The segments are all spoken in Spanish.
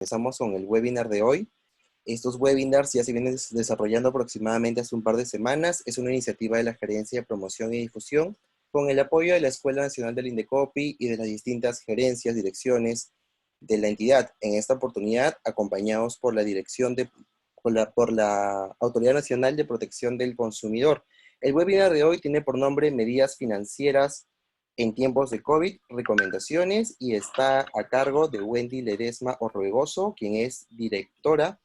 Empezamos con el webinar de hoy. Estos webinars ya se vienen desarrollando aproximadamente hace un par de semanas. Es una iniciativa de la Gerencia de Promoción y Difusión con el apoyo de la Escuela Nacional del Indecopi y de las distintas gerencias, direcciones de la entidad. En esta oportunidad, acompañados por la dirección por la Autoridad Nacional de Protección del Consumidor. El webinar de hoy tiene por nombre Medidas Financieras en tiempos de COVID, recomendaciones, y está a cargo de Wendy Ledesma Orregoso, quien es directora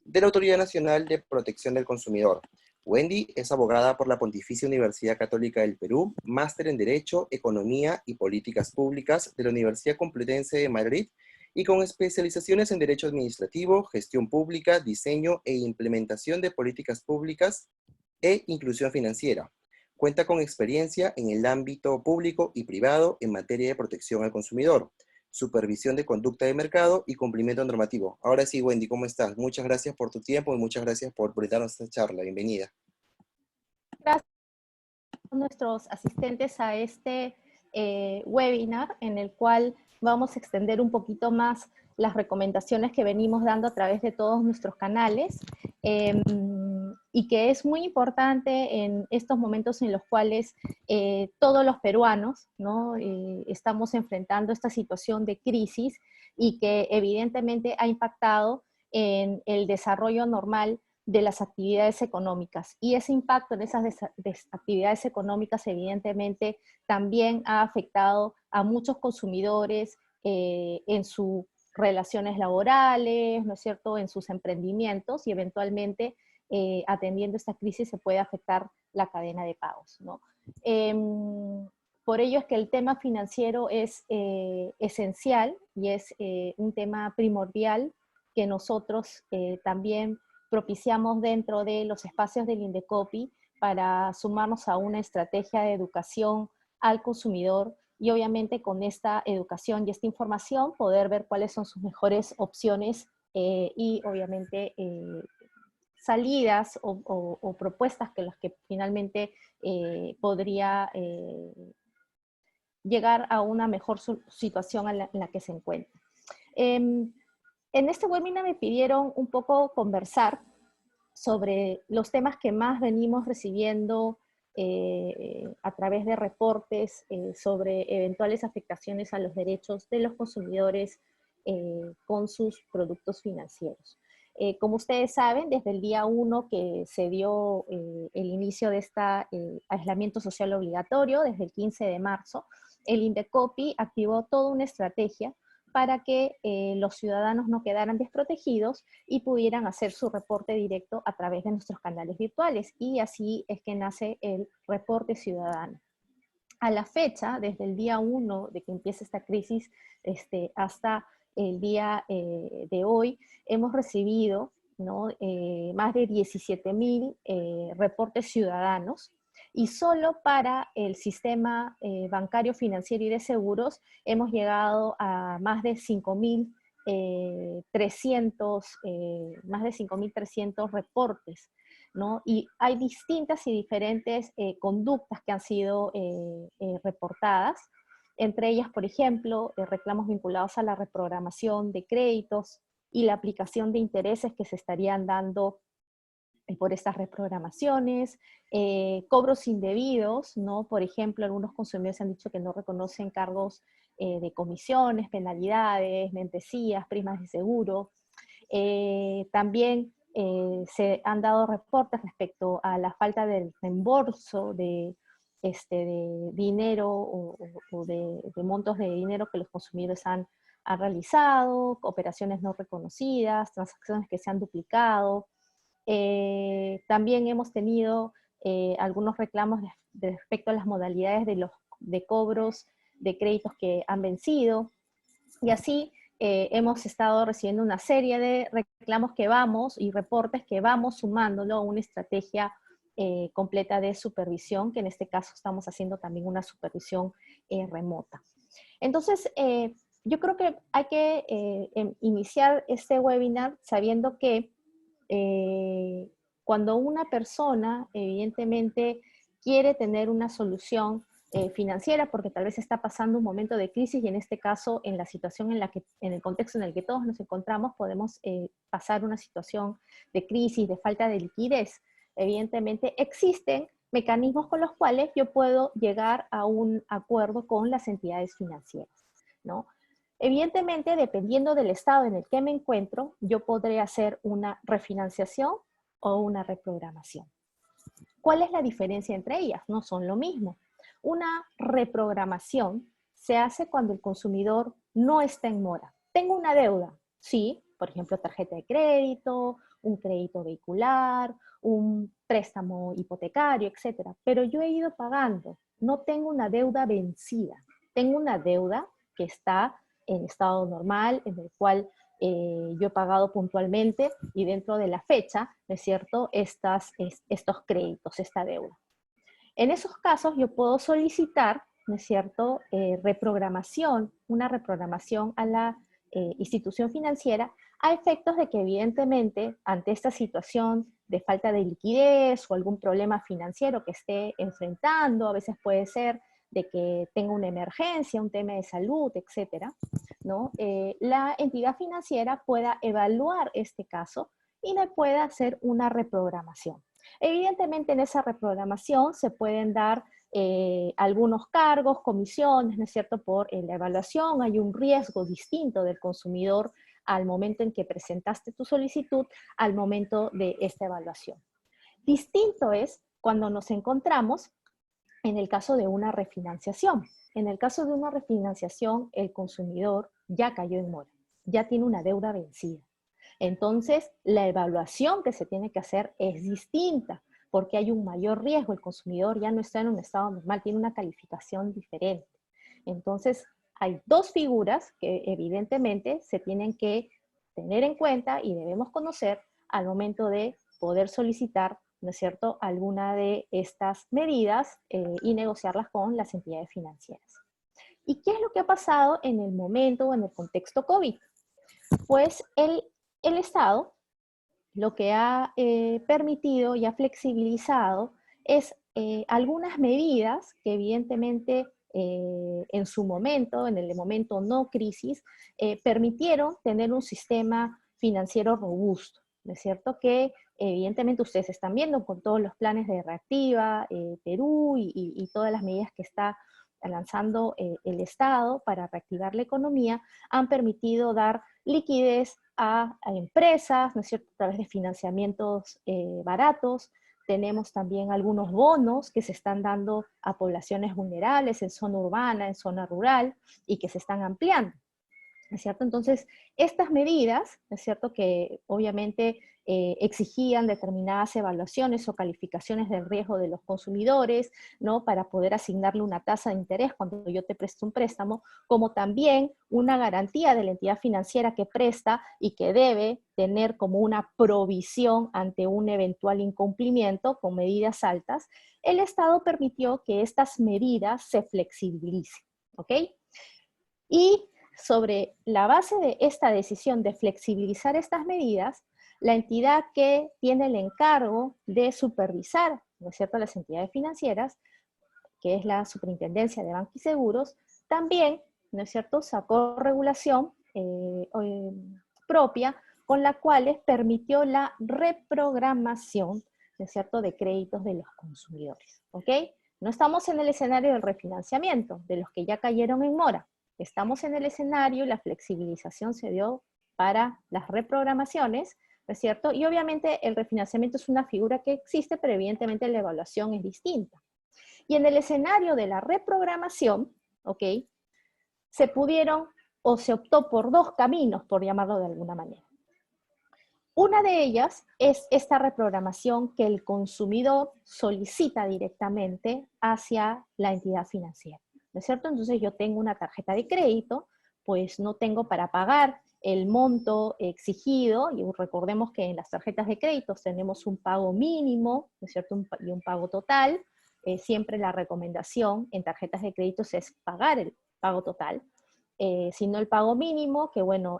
de la Autoridad Nacional de Protección del Consumidor. Wendy es abogada por la Pontificia Universidad Católica del Perú, máster en Derecho, Economía y Políticas Públicas de la Universidad Complutense de Madrid y con especializaciones en Derecho Administrativo, Gestión Pública, Diseño e Implementación de Políticas Públicas e Inclusión Financiera. Cuenta con experiencia en el ámbito público y privado en materia de protección al consumidor, supervisión de conducta de mercado y cumplimiento normativo. Ahora sí, Wendy, ¿cómo estás? Muchas gracias por tu tiempo y muchas gracias por brindarnos esta charla. Bienvenida. Gracias a nuestros asistentes a este webinar, en el cual vamos a extender un poquito más las recomendaciones que venimos dando a través de todos nuestros canales, y que es muy importante en estos momentos en los cuales todos los peruanos, ¿no? Estamos enfrentando esta situación de crisis y que evidentemente ha impactado en el desarrollo normal de las actividades económicas. Y ese impacto en esas actividades económicas evidentemente también ha afectado a muchos consumidores en sus relaciones laborales, ¿no es cierto?, en sus emprendimientos, y eventualmente atendiendo esta crisis se puede afectar la cadena de pagos, ¿no? Por ello es que el tema financiero es esencial y es un tema primordial que nosotros también propiciamos dentro de los espacios del Indecopi para sumarnos a una estrategia de educación al consumidor y obviamente con esta educación y esta información poder ver cuáles son sus mejores opciones y obviamente salidas o propuestas que las que finalmente podría llegar a una mejor situación en la que se encuentra. En este webinar me pidieron un poco conversar sobre los temas que más venimos recibiendo a través de reportes sobre eventuales afectaciones a los derechos de los consumidores con sus productos financieros. Como ustedes saben, desde el día 1 que se dio el inicio de este aislamiento social obligatorio, desde el 15 de marzo, el Indecopi activó toda una estrategia para que los ciudadanos no quedaran desprotegidos y pudieran hacer su reporte directo a través de nuestros canales virtuales. Y así es que nace el reporte ciudadano. A la fecha, desde el día 1 de que empieza esta crisis hasta el día de hoy, hemos recibido, ¿no?, más de 17,000 reportes ciudadanos, y solo para el sistema bancario, financiero y de seguros hemos llegado a más de 5,300 reportes, ¿no? Y hay distintas y diferentes conductas que han sido reportadas, entre ellas, por ejemplo, reclamos vinculados a la reprogramación de créditos y la aplicación de intereses que se estarían dando por estas reprogramaciones, cobros indebidos, ¿no? Por ejemplo, algunos consumidores han dicho que no reconocen cargos de comisiones, penalidades, membresías, primas de seguro. También se han dado reportes respecto a la falta del reembolso de dinero o de montos de dinero que los consumidores han realizado, operaciones no reconocidas, transacciones que se han duplicado. También hemos tenido algunos reclamos respecto a las modalidades de cobros de créditos que han vencido, y así hemos estado recibiendo una serie de reclamos y reportes que vamos sumándolo a una estrategia completa de supervisión, que en este caso estamos haciendo también una supervisión remota. Entonces, yo creo que hay que iniciar este webinar sabiendo que cuando una persona evidentemente quiere tener una solución financiera, porque tal vez está pasando un momento de crisis y en este caso, en la situación en el contexto en el que todos nos encontramos, podemos pasar una situación de crisis, de falta de liquidez. Evidentemente existen mecanismos con los cuales yo puedo llegar a un acuerdo con las entidades financieras, ¿no? Evidentemente, dependiendo del estado en el que me encuentro, yo podré hacer una refinanciación o una reprogramación. ¿Cuál es la diferencia entre ellas? No son lo mismo. Una reprogramación se hace cuando el consumidor no está en mora. Tengo una deuda, sí, por ejemplo, tarjeta de crédito, un crédito vehicular, un préstamo hipotecario, etcétera. Pero yo he ido pagando, no tengo una deuda vencida. Tengo una deuda que está en estado normal, en el cual yo he pagado puntualmente y dentro de la fecha, ¿no es cierto?, estos créditos, esta deuda. En esos casos yo puedo solicitar, ¿no es cierto?, reprogramación, una reprogramación a la institución financiera a efectos de que evidentemente ante esta situación de falta de liquidez o algún problema financiero que esté enfrentando, a veces puede ser de que tenga una emergencia, un tema de salud, etcétera, ¿no? La entidad financiera pueda evaluar este caso y me pueda hacer una reprogramación. Evidentemente en esa reprogramación se pueden dar algunos cargos, comisiones, ¿no es cierto?, por la evaluación. Hay un riesgo distinto del consumidor al momento en que presentaste tu solicitud, al momento de esta evaluación. Distinto es cuando nos encontramos en el caso de una refinanciación. En el caso de una refinanciación, el consumidor ya cayó en mora, ya tiene una deuda vencida. Entonces, la evaluación que se tiene que hacer es distinta, porque hay un mayor riesgo, el consumidor ya no está en un estado normal, tiene una calificación diferente. Entonces, hay dos figuras que evidentemente se tienen que tener en cuenta y debemos conocer al momento de poder solicitar, ¿no es cierto?, alguna de estas medidas y negociarlas con las entidades financieras. ¿Y qué es lo que ha pasado en el momento o en el contexto COVID? Pues el Estado lo que ha permitido y ha flexibilizado es algunas medidas que evidentemente en su momento, en el momento no crisis, permitieron tener un sistema financiero robusto, ¿no es cierto? Que evidentemente ustedes están viendo con todos los planes de Reactiva, Perú y todas las medidas que está lanzando el Estado para reactivar la economía, han permitido dar liquidez a empresas, ¿no es cierto?, a través de financiamientos baratos. Tenemos también algunos bonos que se están dando a poblaciones vulnerables en zona urbana, en zona rural, y que se están ampliando, ¿no es cierto? Entonces, estas medidas, ¿no es cierto?, que obviamente exigían determinadas evaluaciones o calificaciones del riesgo de los consumidores, ¿no?, para poder asignarle una tasa de interés cuando yo te presto un préstamo, como también una garantía de la entidad financiera que presta y que debe tener como una provisión ante un eventual incumplimiento con medidas altas, el Estado permitió que estas medidas se flexibilicen, ¿ok? Y sobre la base de esta decisión de flexibilizar estas medidas, la entidad que tiene el encargo de supervisar, ¿no es cierto?, las entidades financieras, que es la Superintendencia de Bancos y Seguros, también, ¿no es cierto?, sacó regulación propia con la cual permitió la reprogramación, ¿no es cierto?, de créditos de los consumidores, ¿ok? No estamos en el escenario del refinanciamiento, de los que ya cayeron en mora. Estamos en el escenario, la flexibilización se dio para las reprogramaciones, ¿no es cierto? Y obviamente el refinanciamiento es una figura que existe, pero evidentemente la evaluación es distinta. Y en el escenario de la reprogramación, ¿ok?, se pudieron o se optó por dos caminos, por llamarlo de alguna manera. Una de ellas es esta reprogramación que el consumidor solicita directamente hacia la entidad financiera, ¿no es cierto? Entonces yo tengo una tarjeta de crédito, pues no tengo para pagar el monto exigido, y recordemos que en las tarjetas de crédito tenemos un pago mínimo, ¿no es cierto?, y un pago total. Siempre la recomendación en tarjetas de crédito es pagar el pago total, sino el pago mínimo, que bueno,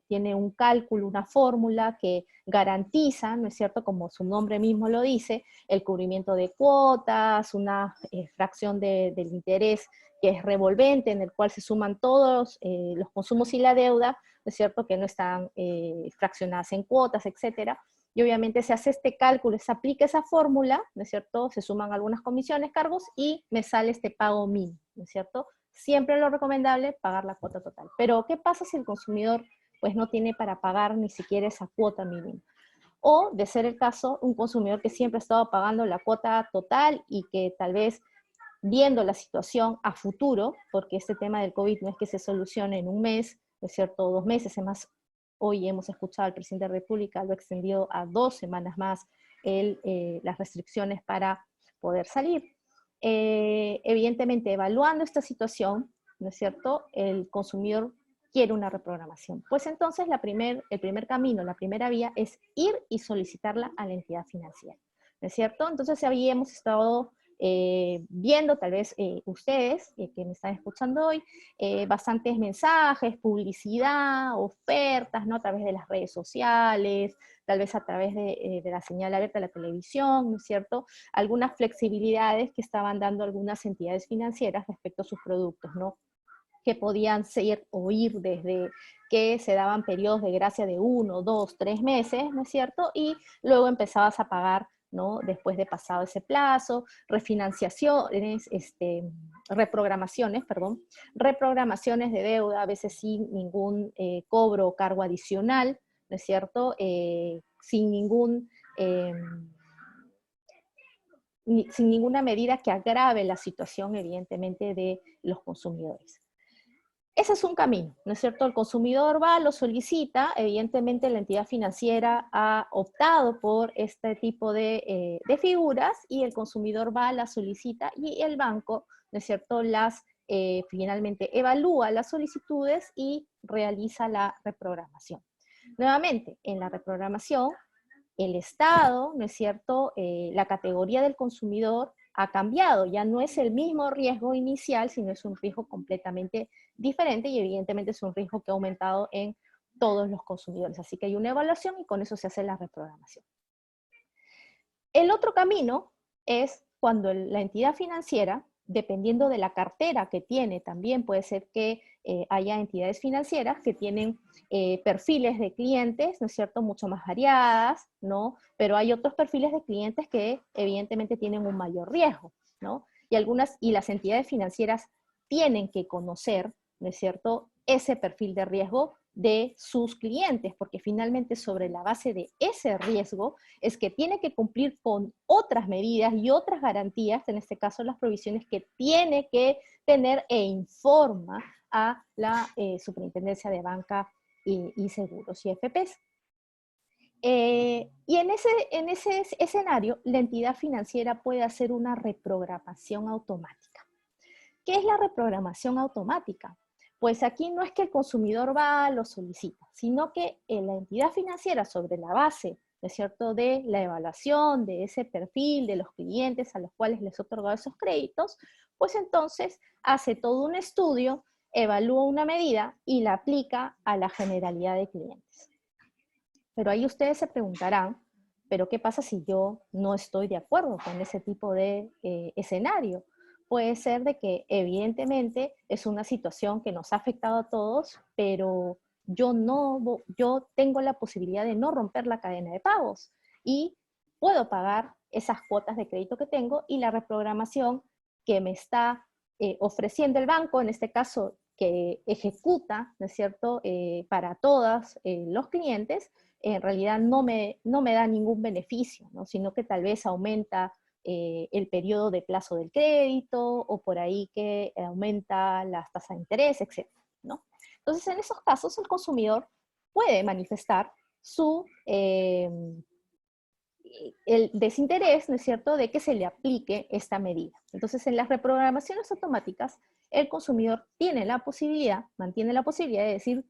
tiene un cálculo, una fórmula que garantiza, ¿no es cierto?, como su nombre mismo lo dice, el cubrimiento de cuotas, una fracción del interés que es revolvente, en el cual se suman todos los consumos y la deuda, ¿no es cierto?, que no están fraccionadas en cuotas, etcétera. Y obviamente se hace este cálculo, se aplica esa fórmula, ¿no es cierto?, se suman algunas comisiones, cargos, y me sale este pago mínimo, ¿no es cierto? Siempre lo recomendable, pagar la cuota total. Pero, ¿qué pasa si el consumidor pues no tiene para pagar ni siquiera esa cuota mínima? O, de ser el caso, un consumidor que siempre ha estado pagando la cuota total y que tal vez, viendo la situación a futuro, porque este tema del COVID no es que se solucione en un mes, ¿no es cierto?, 2 meses, además, hoy hemos escuchado al presidente de la República, lo ha extendido a 2 semanas más las restricciones para poder salir. Evidentemente, evaluando esta situación, ¿no es cierto?, el consumidor quiere una reprogramación. Pues entonces el primer camino, la primera vía es ir y solicitarla a la entidad financiera, ¿no es cierto? Entonces ahí hemos estado viendo, tal vez ustedes que me están escuchando hoy, bastantes mensajes, publicidad, ofertas, ¿no?, a través de las redes sociales, tal vez a través de la señal abierta de la televisión, ¿no es cierto?, algunas flexibilidades que estaban dando algunas entidades financieras respecto a sus productos, ¿no?, que podían ser o ir desde que se daban periodos de gracia de 1, 2, 3 meses, ¿no es cierto?, y luego empezabas a pagar, ¿no?, después de pasado ese plazo, refinanciaciones, reprogramaciones de deuda, a veces sin ningún cobro o cargo adicional, ¿no es cierto?, sin ninguna medida que agrave la situación, evidentemente, de los consumidores. Ese es un camino, ¿no es cierto? El consumidor va, lo solicita, evidentemente la entidad financiera ha optado por este tipo de figuras y el consumidor va, la solicita y el banco, ¿no es cierto?, finalmente evalúa las solicitudes y realiza la reprogramación. Nuevamente, en la reprogramación, el estado, ¿no es cierto?, la categoría del consumidor ha cambiado, ya no es el mismo riesgo inicial, sino es un riesgo completamente diferente y evidentemente es un riesgo que ha aumentado en todos los consumidores. Así que hay una evaluación y con eso se hace la reprogramación. El otro camino es cuando la entidad financiera, dependiendo de la cartera que tiene, también puede ser que haya entidades financieras que tienen perfiles de clientes, ¿no es cierto?, mucho más variadas, ¿no? Pero hay otros perfiles de clientes que evidentemente tienen un mayor riesgo, ¿no? Y las entidades financieras tienen que conocer, ¿no es cierto?, ese perfil de riesgo de sus clientes, porque finalmente sobre la base de ese riesgo es que tiene que cumplir con otras medidas y otras garantías, en este caso las provisiones que tiene que tener e informa a la Superintendencia de Banca y Seguros y FPs. Y en ese escenario, la entidad financiera puede hacer una reprogramación automática. ¿Qué es la reprogramación automática? Pues aquí no es que el consumidor va, lo solicita, sino que la entidad financiera, sobre la base, ¿no es cierto?, de la evaluación de ese perfil de los clientes a los cuales les ha otorgado esos créditos, pues entonces hace todo un estudio, evalúa una medida y la aplica a la generalidad de clientes. Pero ahí ustedes se preguntarán, ¿pero qué pasa si yo no estoy de acuerdo con ese tipo de escenario? Puede ser de que evidentemente es una situación que nos ha afectado a todos, pero yo tengo la posibilidad de no romper la cadena de pagos y puedo pagar esas cuotas de crédito que tengo y la reprogramación que me está ofreciendo el banco, en este caso que ejecuta, ¿no es cierto?, para todos los clientes, en realidad no me da ningún beneficio, ¿no?, sino que tal vez aumenta el periodo de plazo del crédito, o por ahí que aumenta las tasas de interés, etc., ¿no? Entonces, en esos casos, el consumidor puede manifestar el desinterés, ¿no es cierto?, de que se le aplique esta medida. Entonces, en las reprogramaciones automáticas, el consumidor mantiene la posibilidad de decir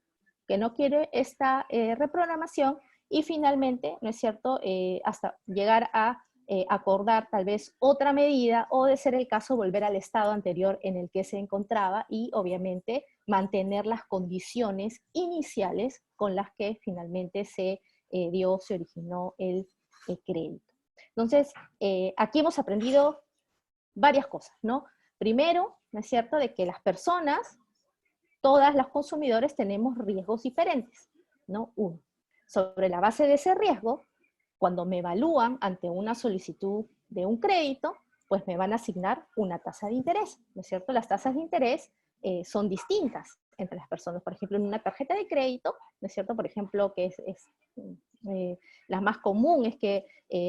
que no quiere esta reprogramación y finalmente, ¿no es cierto?, hasta llegar a acordar tal vez otra medida o, de ser el caso, volver al estado anterior en el que se encontraba y obviamente mantener las condiciones iniciales con las que finalmente se originó el crédito. Entonces, aquí hemos aprendido varias cosas, ¿no? Primero, ¿no es cierto?, de que las personas, todas las consumidores, tenemos riesgos diferentes, ¿no? Uno, sobre la base de ese riesgo, cuando me evalúan ante una solicitud de un crédito, pues me van a asignar una tasa de interés, ¿no es cierto? Las tasas de interés son distintas entre las personas. Por ejemplo, en una tarjeta de crédito, ¿no es cierto? Por ejemplo, que la más común es que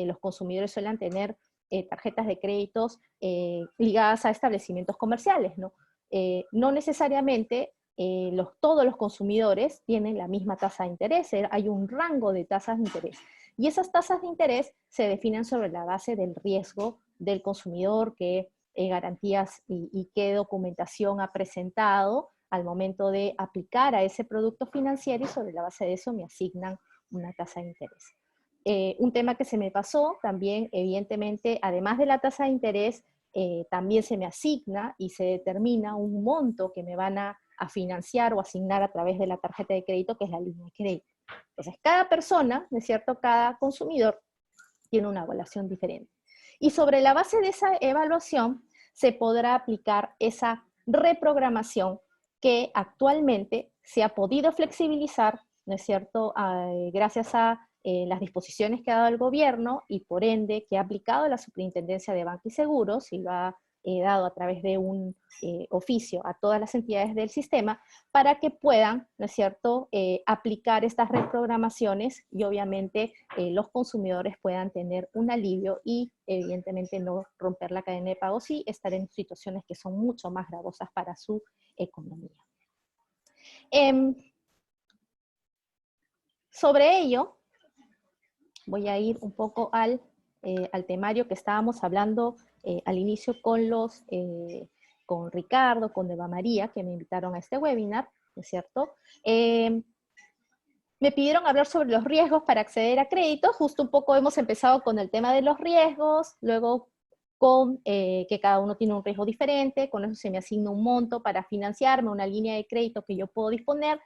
los consumidores suelen tener tarjetas de créditos ligadas a establecimientos comerciales, ¿no? No necesariamente todos los consumidores tienen la misma tasa de interés, hay un rango de tasas de interés. Y esas tasas de interés se definen sobre la base del riesgo del consumidor, qué garantías y qué documentación ha presentado al momento de aplicar a ese producto financiero, y sobre la base de eso me asignan una tasa de interés. Un tema que se me pasó también, evidentemente, además de la tasa de interés, también se me asigna y se determina un monto que me van a financiar o asignar a través de la tarjeta de crédito, que es la línea de crédito. Entonces, cada persona, ¿no es cierto?, cada consumidor tiene una evaluación diferente. Y sobre la base de esa evaluación se podrá aplicar esa reprogramación que actualmente se ha podido flexibilizar, ¿no es cierto?, gracias a las disposiciones que ha dado el gobierno y por ende que ha aplicado la Superintendencia de Banca y Seguros y lo ha dado a través de un oficio a todas las entidades del sistema para que puedan, ¿no es cierto?, aplicar estas reprogramaciones y obviamente los consumidores puedan tener un alivio y evidentemente no romper la cadena de pagos y estar en situaciones que son mucho más gravosas para su economía. Sobre ello, voy a ir un poco al temario que estábamos hablando al inicio con Ricardo, con Eva María, que me invitaron a este webinar, ¿no es cierto? Me pidieron hablar sobre los riesgos para acceder a crédito. Justo un poco hemos empezado con el tema de los riesgos, luego con que cada uno tiene un riesgo diferente, con eso se me asigna un monto para financiarme, una línea de crédito que yo puedo disponer,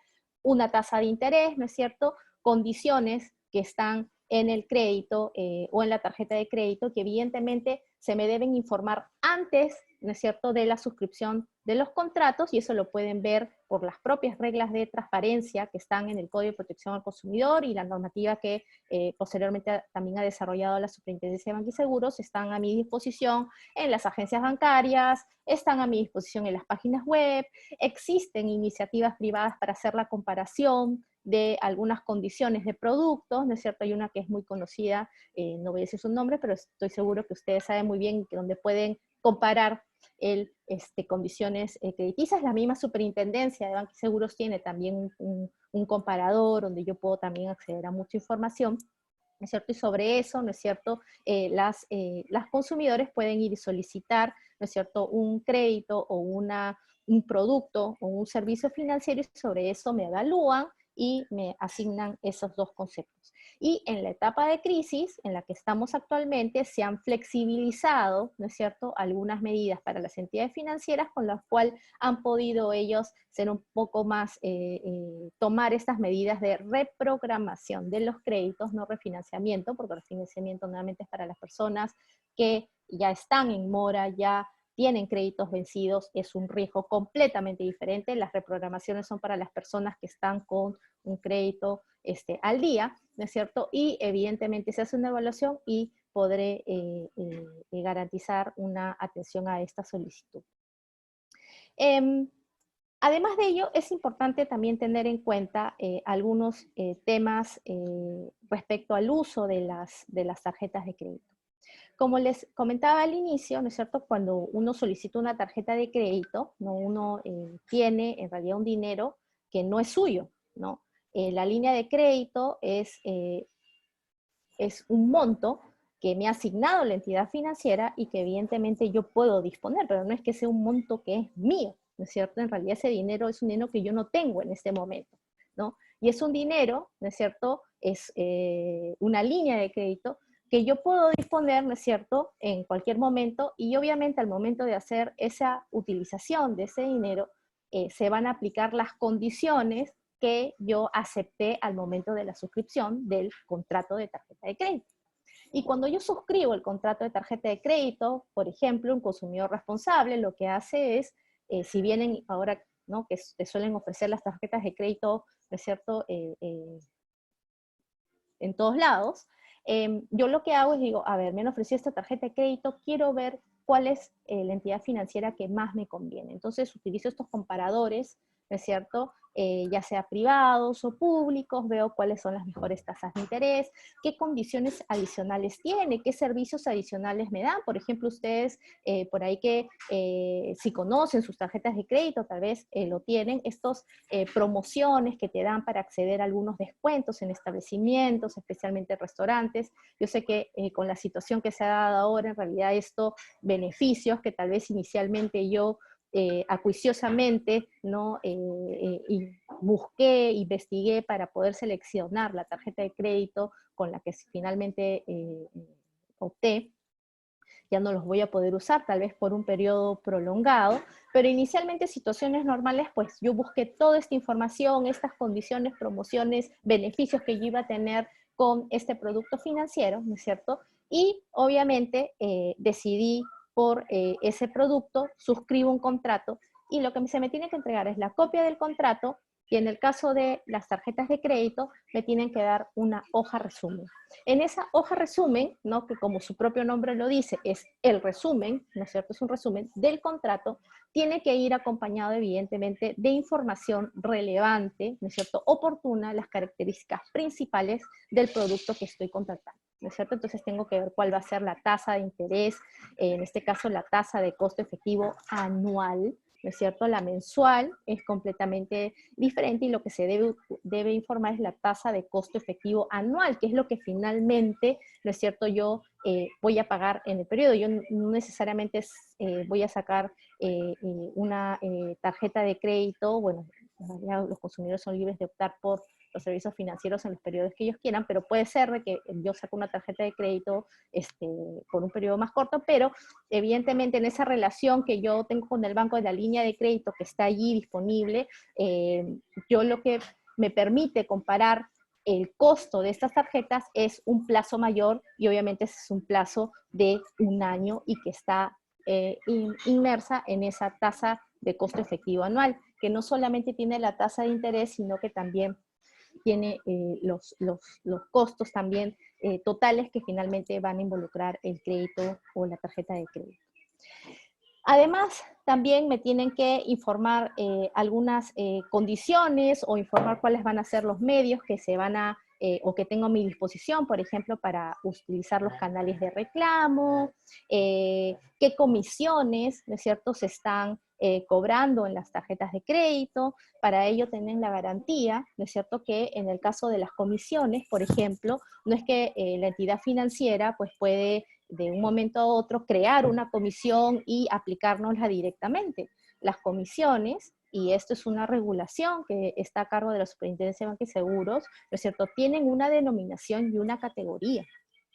una tasa de interés, ¿no es cierto?, condiciones que están en el crédito o en la tarjeta de crédito, que evidentemente se me deben informar antes, ¿no es cierto?, de la suscripción de los contratos, y eso lo pueden ver por las propias reglas de transparencia que están en el Código de Protección al Consumidor y la normativa que posteriormente también ha desarrollado la Superintendencia de Banca y Seguros. Están a mi disposición en las agencias bancarias, están a mi disposición en las páginas web, existen iniciativas privadas para hacer la comparación de algunas condiciones de productos, ¿no es cierto? Hay una que es muy conocida, no voy a decir su nombre, pero estoy seguro que ustedes saben muy bien que donde pueden comparar condiciones crediticias. La misma Superintendencia de Banca y Seguros tiene también un comparador donde yo puedo también acceder a mucha información, ¿no es cierto? Y sobre eso, ¿no es cierto?, las consumidores pueden ir y solicitar, ¿no es cierto?, un crédito o un producto o un servicio financiero, y sobre eso me evalúan y me asignan esos dos conceptos. Y en la etapa de crisis en la que estamos actualmente se han flexibilizado, ¿no es cierto?, algunas medidas para las entidades financieras con las cuales han podido ellos ser un poco más, tomar estas medidas de reprogramación de los créditos, no refinanciamiento, porque el refinanciamiento nuevamente es para las personas que ya están en mora, ya tienen créditos vencidos, es un riesgo completamente diferente. Las reprogramaciones son para las personas que están con un crédito al día, ¿no es cierto? Y evidentemente se hace una evaluación y podré garantizar una atención a esta solicitud. Además de ello, es importante también tener en cuenta algunos temas respecto al uso de las tarjetas de crédito. Como les comentaba al inicio, ¿no es cierto?, cuando uno solicita una tarjeta de crédito, ¿no?, uno tiene en realidad un dinero que no es suyo, ¿no? La línea de crédito es un monto que me ha asignado la entidad financiera y que evidentemente yo puedo disponer, pero no es que sea un monto que es mío, ¿no es cierto? En realidad ese dinero es un dinero que yo no tengo en este momento, ¿no? Y es un dinero, ¿no es cierto?, es una línea de crédito que yo puedo disponer, ¿no es cierto?, en cualquier momento, y obviamente al momento de hacer esa utilización de ese dinero, se van a aplicar las condiciones que yo acepté al momento de la suscripción del contrato de tarjeta de crédito. Y cuando yo suscribo el contrato de tarjeta de crédito, por ejemplo, un consumidor responsable lo que hace es, si vienen ahora, ¿no?, que te suelen ofrecer las tarjetas de crédito, ¿no es cierto?, en todos lados, yo lo que hago es digo, a ver, me han ofrecido esta tarjeta de crédito, quiero ver cuál es la entidad financiera que más me conviene. Entonces utilizo estos comparadores, ¿no es cierto?, ya sea privados o públicos, veo cuáles son las mejores tasas de interés, qué condiciones adicionales tiene, qué servicios adicionales me dan. Por ejemplo, ustedes por ahí que si conocen sus tarjetas de crédito, tal vez lo tienen, estos promociones que te dan para acceder a algunos descuentos en establecimientos, especialmente restaurantes. Yo sé que con la situación que se ha dado ahora, en realidad estos beneficios que tal vez inicialmente yo acuiciosamente, ¿no?, y busqué, investigué para poder seleccionar la tarjeta de crédito con la que finalmente opté, ya no los voy a poder usar, tal vez por un periodo prolongado, pero inicialmente situaciones normales, pues yo busqué toda esta información, estas condiciones, promociones, beneficios que yo iba a tener con este producto financiero, ¿no es cierto? Y obviamente decidí por ese producto, suscribo un contrato y lo que se me tiene que entregar es la copia del contrato y en el caso de las tarjetas de crédito me tienen que dar una hoja resumen. En esa hoja resumen, ¿no?, que como su propio nombre lo dice, es el resumen, ¿no es cierto?, es un resumen del contrato, tiene que ir acompañado evidentemente de información relevante, ¿no es cierto?, oportuna, las características principales del producto que estoy contratando, ¿no es cierto? Entonces tengo que ver cuál va a ser la tasa de interés, en este caso la tasa de costo efectivo anual, ¿no es cierto? La mensual es completamente diferente y lo que se debe informar es la tasa de costo efectivo anual, que es lo que finalmente, ¿no es cierto?, yo voy a pagar en el periodo. Yo no necesariamente voy a sacar una tarjeta de crédito, bueno, los consumidores son libres de optar por los servicios financieros en los periodos que ellos quieran, pero puede ser de que yo saco una tarjeta de crédito por un periodo más corto, pero evidentemente en esa relación que yo tengo con el banco de la línea de crédito que está allí disponible, yo lo que me permite comparar el costo de estas tarjetas es un plazo mayor y obviamente ese es un plazo de un año y que está inmersa en esa tasa de costo efectivo anual, que no solamente tiene la tasa de interés, sino que también tiene los costos también totales que finalmente van a involucrar el crédito o la tarjeta de crédito. Además, también me tienen que informar algunas condiciones o informar cuáles van a ser los medios que se van a, o que tengo a mi disposición, por ejemplo, para utilizar los canales de reclamo, qué comisiones, ¿no es cierto?, se están cobrando en las tarjetas de crédito. Para ello tienen la garantía, ¿no es cierto?, que en el caso de las comisiones, por ejemplo, no es que la entidad financiera pues puede de un momento a otro crear una comisión y aplicárnosla directamente. Las comisiones, y esto es una regulación que está a cargo de la Superintendencia de Bancos y Seguros, ¿no es cierto?, tienen una denominación y una categoría,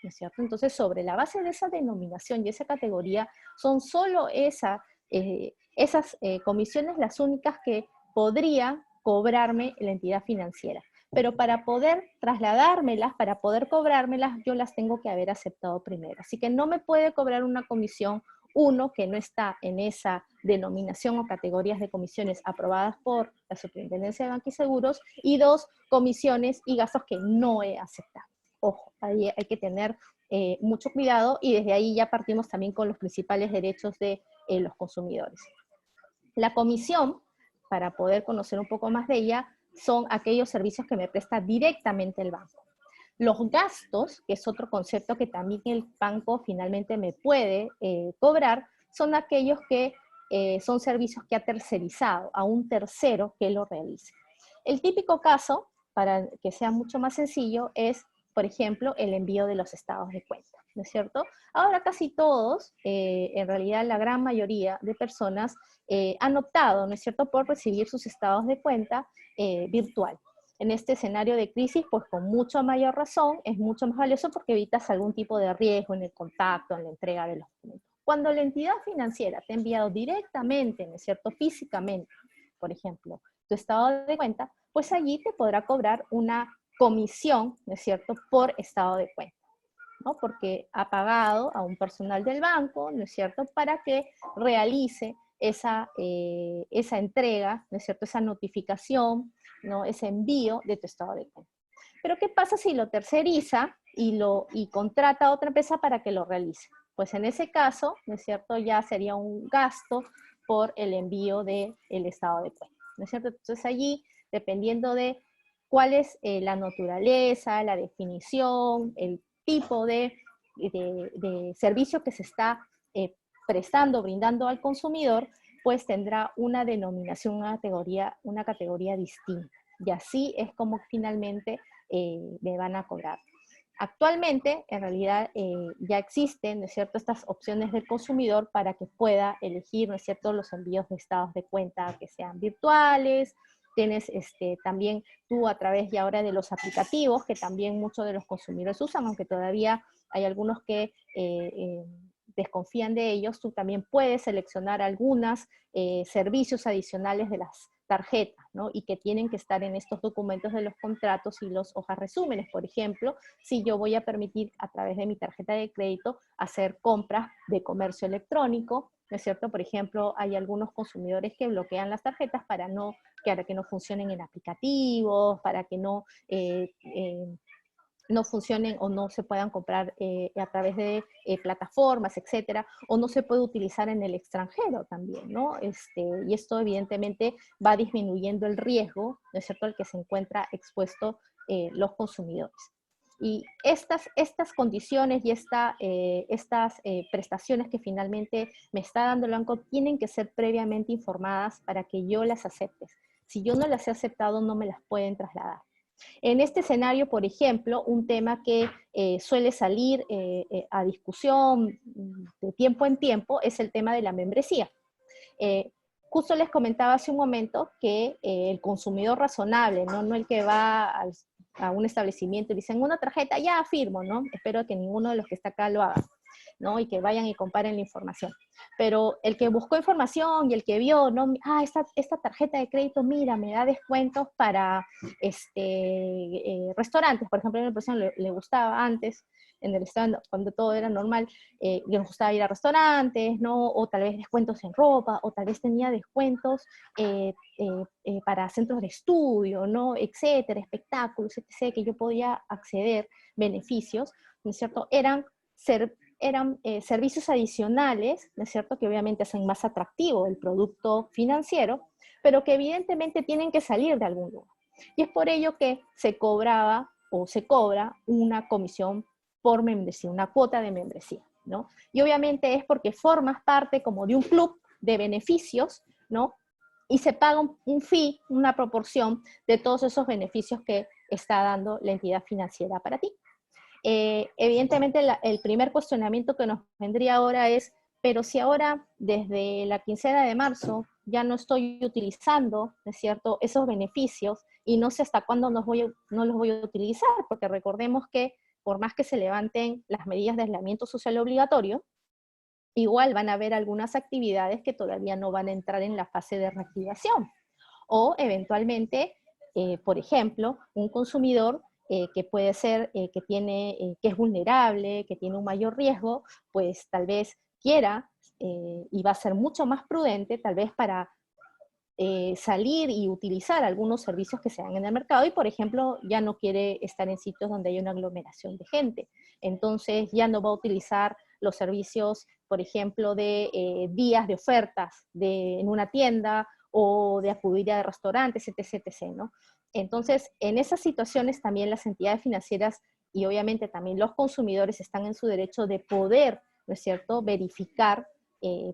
¿no es cierto? Entonces, sobre la base de esa denominación y esa categoría, son solo esas comisiones las únicas que podría cobrarme la entidad financiera. Pero para poder trasladármelas, para poder cobrármelas, yo las tengo que haber aceptado primero. Así que no me puede cobrar una comisión, uno, que no está en esa denominación o categorías de comisiones aprobadas por la Superintendencia de Bancos y Seguros, y dos, comisiones y gastos que no he aceptado. Ojo, ahí hay que tener mucho cuidado y desde ahí ya partimos también con los principales derechos de los consumidores. La comisión, para poder conocer un poco más de ella, son aquellos servicios que me presta directamente el banco. Los gastos, que es otro concepto que también el banco finalmente me puede cobrar, son aquellos que son servicios que ha tercerizado a un tercero que lo realice. El típico caso, para que sea mucho más sencillo, es, por ejemplo, el envío de los estados de cuenta, ¿no es cierto? Ahora casi todos, en realidad la gran mayoría de personas han optado, ¿no es cierto?, por recibir sus estados de cuenta virtual. en este escenario de crisis, pues con mucha mayor razón es mucho más valioso porque evitas algún tipo de riesgo en el contacto, en la entrega de los documentos. Cuando la entidad financiera te ha enviado directamente, ¿no es cierto?, físicamente, por ejemplo, tu estado de cuenta, pues allí te podrá cobrar una comisión, ¿no es cierto?, por estado de cuenta, ¿no? Porque ha pagado a un personal del banco, ¿no es cierto?, para que realice esa entrega, ¿no es cierto?, esa notificación, ¿no?, ese envío de tu estado de cuenta. Pero ¿qué pasa si lo terceriza y contrata a otra empresa para que lo realice? Pues en ese caso, ¿no es cierto?, ya sería un gasto por el envío del estado de cuenta, ¿no es cierto? Entonces allí, dependiendo de cuál es la naturaleza, la definición, el tipo de servicio que se está prestando, brindando al consumidor, pues tendrá una denominación, una categoría distinta. Y así es como finalmente me van a cobrar. Actualmente, en realidad, ya existen, ¿no es cierto?, estas opciones del consumidor para que pueda elegir, ¿no es cierto?, los envíos de estados de cuenta que sean virtuales. Tienes también tú a través ya ahora de los aplicativos, que también muchos de los consumidores usan, aunque todavía hay algunos que desconfían de ellos, tú también puedes seleccionar algunos servicios adicionales de las tarjetas, ¿no? Y que tienen que estar en estos documentos de los contratos y los hojas resúmenes. Por ejemplo, si yo voy a permitir a través de mi tarjeta de crédito hacer compras de comercio electrónico, ¿no es cierto? Por ejemplo, hay algunos consumidores que bloquean las tarjetas para que no funcionen en aplicativos, para que no funcionen o no se puedan comprar a través de plataformas, etcétera, o no se puede utilizar en el extranjero también, ¿no? Y esto evidentemente va disminuyendo el riesgo, ¿no es cierto?, al que se encuentra expuesto los consumidores. Y estas condiciones y estas prestaciones que finalmente me está dando el banco tienen que ser previamente informadas para que yo las acepte. Si yo no las he aceptado, no me las pueden trasladar. En este escenario, por ejemplo, un tema que suele salir a discusión de tiempo en tiempo es el tema de la membresía. Justo les comentaba hace un momento que el consumidor razonable, no el que va a un establecimiento y dicen una tarjeta, ya firmo, ¿no? Espero que ninguno de los que está acá lo haga, ¿no? Y que vayan y comparen la información. Pero el que buscó información y el que vio, ¿no? Esta tarjeta de crédito, mira, me da descuentos para restaurantes. Por ejemplo, a una persona le gustaba antes, en el estado, cuando todo era normal, les gustaba ir a restaurantes, ¿no? O tal vez descuentos en ropa, o tal vez tenía descuentos para centros de estudio, ¿no? Etcétera, espectáculos, etc., que yo podía acceder, beneficios, ¿no es cierto? Eran servicios adicionales, ¿no es cierto?, que obviamente hacen más atractivo el producto financiero, pero que evidentemente tienen que salir de algún lugar. Y es por ello que se cobraba o se cobra una comisión por membresía, una cuota de membresía, ¿no? Y obviamente es porque formas parte como de un club de beneficios, ¿no? Y se paga un fee, una proporción de todos esos beneficios que está dando la entidad financiera para ti. Evidentemente el primer cuestionamiento que nos vendría ahora es, pero si ahora desde la quincena de marzo ya no estoy utilizando, ¿no es cierto?, esos beneficios y no sé hasta cuándo no los voy a utilizar, porque recordemos que por más que se levanten las medidas de aislamiento social obligatorio, igual van a haber algunas actividades que todavía no van a entrar en la fase de reactivación. O eventualmente, por ejemplo, un consumidor que puede ser que es vulnerable, que tiene un mayor riesgo, pues tal vez quiera y va a ser mucho más prudente, tal vez para salir y utilizar algunos servicios que se dan en el mercado y, por ejemplo, ya no quiere estar en sitios donde hay una aglomeración de gente. Entonces ya no va a utilizar los servicios, por ejemplo, de días de ofertas en una tienda o de acudir a restaurantes, etc., etc., ¿no? Entonces, en esas situaciones también las entidades financieras y obviamente también los consumidores están en su derecho de poder, ¿no es cierto?, verificar,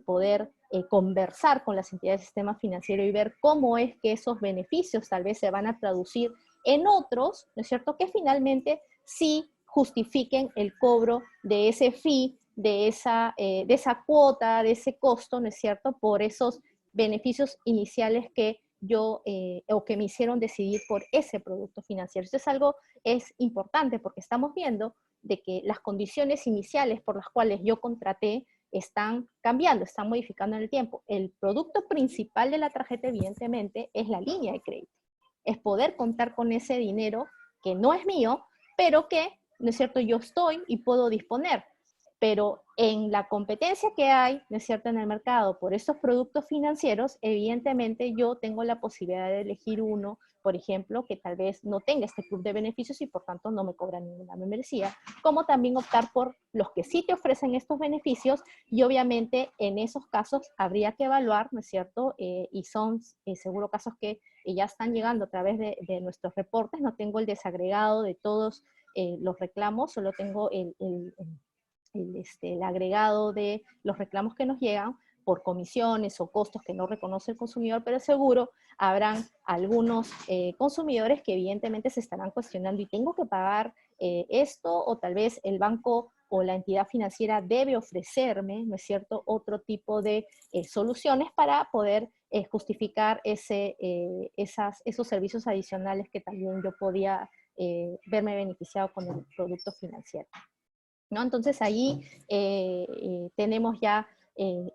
poder conversar con las entidades del sistema financiero y ver cómo es que esos beneficios tal vez se van a traducir en otros, ¿no es cierto?, que finalmente sí justifiquen el cobro de ese fee, de esa cuota, de ese costo, ¿no es cierto?, por esos beneficios iniciales que o que me hicieron decidir por ese producto financiero. Esto es importante porque estamos viendo de que las condiciones iniciales por las cuales yo contraté están cambiando, están modificando en el tiempo. El producto principal de la tarjeta, evidentemente, es la línea de crédito. Es poder contar con ese dinero que no es mío, pero que, ¿no es cierto?, yo estoy y puedo disponer. Pero en la competencia que hay, ¿no es cierto?, en el mercado por estos productos financieros, evidentemente yo tengo la posibilidad de elegir uno, por ejemplo, que tal vez no tenga este club de beneficios y por tanto no me cobra ninguna membresía, como también optar por los que sí te ofrecen estos beneficios y obviamente en esos casos habría que evaluar, ¿no es cierto?, y son seguro casos que ya están llegando a través de nuestros reportes. No tengo el desagregado de todos los reclamos, solo tengo el agregado de los reclamos que nos llegan por comisiones o costos que no reconoce el consumidor, pero seguro habrán algunos consumidores que evidentemente se estarán cuestionando y tengo que pagar esto, o tal vez el banco o la entidad financiera debe ofrecerme, ¿no es cierto?, otro tipo de soluciones para poder justificar esos servicios adicionales que también yo podía verme beneficiado con el producto financiero, ¿no? Entonces ahí tenemos ya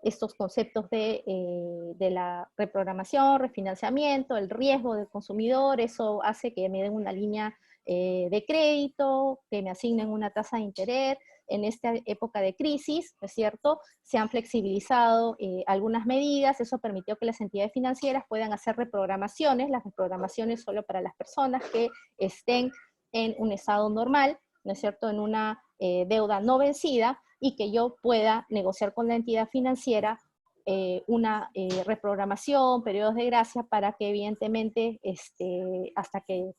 estos conceptos de la reprogramación, refinanciamiento, el riesgo del consumidor. Eso hace que me den una línea de crédito, que me asignen una tasa de interés. En esta época de crisis, ¿no es cierto?, se han flexibilizado algunas medidas. Eso permitió que las entidades financieras puedan hacer reprogramaciones, las reprogramaciones solo para las personas que estén en un estado normal, ¿no es cierto?, en una deuda no vencida, y que yo pueda negociar con la entidad financiera una reprogramación, periodos de gracia, para que evidentemente hasta que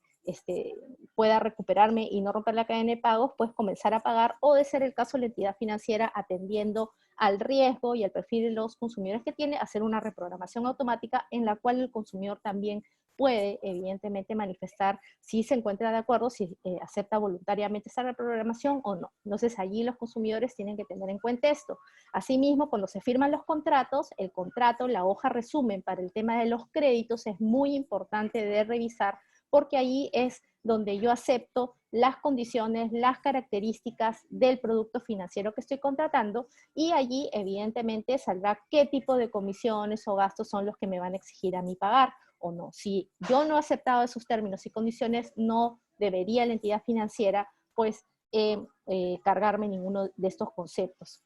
pueda recuperarme y no romper la cadena de pagos, pues comenzar a pagar, o de ser el caso la entidad financiera, atendiendo al riesgo y al perfil de los consumidores que tiene, hacer una reprogramación automática en la cual el consumidor también puede evidentemente manifestar si se encuentra de acuerdo, si acepta voluntariamente esa reprogramación o no. Entonces allí los consumidores tienen que tener en cuenta esto. Asimismo, cuando se firman los contratos, el contrato, la hoja resumen para el tema de los créditos es muy importante de revisar, porque ahí es donde yo acepto las condiciones, las características del producto financiero que estoy contratando, y allí evidentemente saldrá qué tipo de comisiones o gastos son los que me van a exigir a mí pagar o no. Si yo no he aceptado esos términos y condiciones, no debería la entidad financiera pues cargarme ninguno de estos conceptos.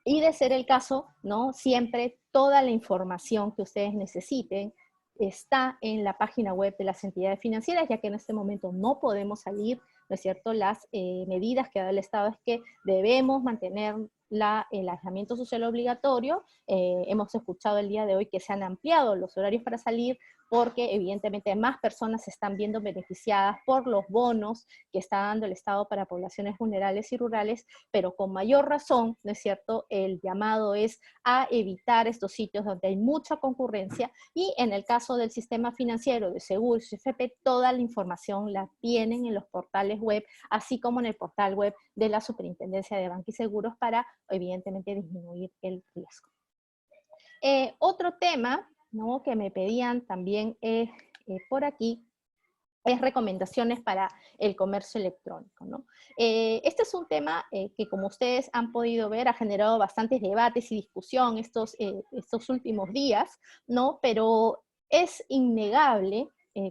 Y de ser el caso, ¿no?, siempre toda la información que ustedes necesiten está en la página web de las entidades financieras, ya que en este momento no podemos salir, ¿no es cierto? Las medidas que ha dado el Estado es que debemos mantener el aislamiento social obligatorio. Hemos escuchado el día de hoy que se han ampliado los horarios para salir, porque evidentemente más personas se están viendo beneficiadas por los bonos que está dando el Estado para poblaciones vulnerables y rurales, pero con mayor razón, ¿no es cierto?, el llamado es a evitar estos sitios donde hay mucha concurrencia, y en el caso del sistema financiero, de seguros, CFP, toda la información la tienen en los portales web, así como en el portal web de la Superintendencia de Banca y Seguros, para evidentemente disminuir el riesgo. Otro tema, ¿no?, que me pedían también por aquí, es recomendaciones para el comercio electrónico, ¿no? Este es un tema que, como ustedes han podido ver, ha generado bastantes debates y discusión estos últimos días, ¿no? Pero es innegable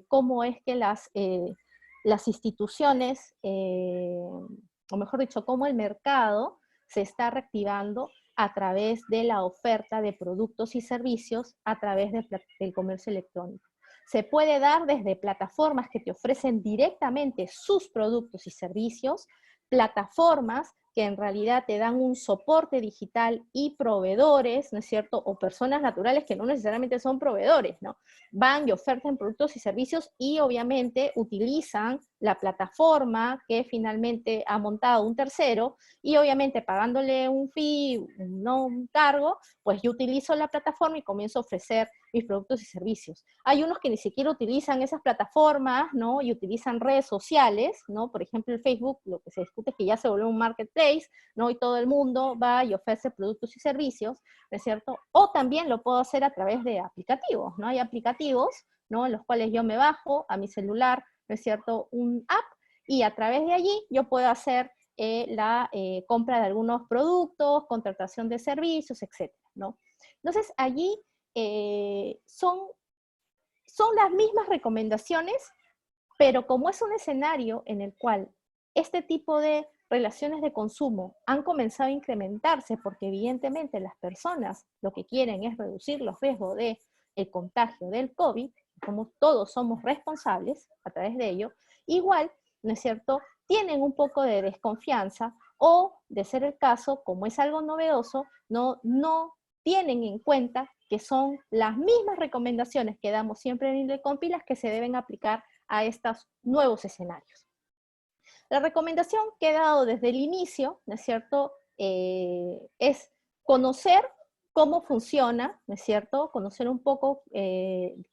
cómo es que las instituciones, o mejor dicho, cómo el mercado se está reactivando a través de la oferta de productos y servicios a través del comercio electrónico. Se puede dar desde plataformas que te ofrecen directamente sus productos y servicios, plataformas que en realidad te dan un soporte digital, y proveedores, ¿no es cierto?, o personas naturales que no necesariamente son proveedores, ¿no? Van y ofertan productos y servicios y obviamente utilizan la plataforma que finalmente ha montado un tercero, y obviamente pagándole un fee, no un cargo, pues yo utilizo la plataforma y comienzo a ofrecer mis productos y servicios. Hay unos que ni siquiera utilizan esas plataformas, ¿no?, y utilizan redes sociales, ¿no? Por ejemplo, el Facebook, lo que se discute es que ya se volvió un marketplace, ¿no?, y todo el mundo va y ofrece productos y servicios, ¿no es cierto? O también lo puedo hacer a través de aplicativos, ¿no? Hay aplicativos, ¿no? En los cuales yo me bajo a mi celular, ¿no es cierto?, un app, y a través de allí yo puedo hacer la compra de algunos productos, contratación de servicios, etcétera, ¿no? Entonces, allí son las mismas recomendaciones, pero como es un escenario en el cual este tipo de relaciones de consumo han comenzado a incrementarse, porque evidentemente las personas lo que quieren es reducir los riesgos de el contagio del COVID, como todos somos responsables a través de ello, igual, ¿no es cierto?, tienen un poco de desconfianza o, de ser el caso, como es algo novedoso, no tienen en cuenta que son las mismas recomendaciones que damos siempre en Indecompi las que se deben aplicar a estos nuevos escenarios. La recomendación que he dado desde el inicio, ¿no es cierto?, es conocer cómo funciona, ¿no es cierto?, conocer un poco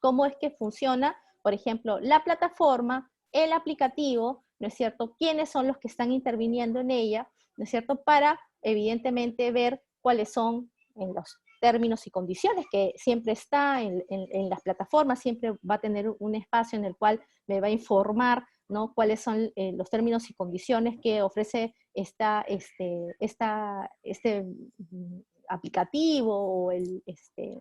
cómo es que funciona, por ejemplo, la plataforma, el aplicativo, ¿no es cierto?, quiénes son los que están interviniendo en ella, ¿no es cierto?, para evidentemente ver cuáles son en los términos y condiciones, que siempre está en las plataformas, siempre va a tener un espacio en el cual me va a informar, ¿no?, cuáles son los términos y condiciones que ofrece este aplicativo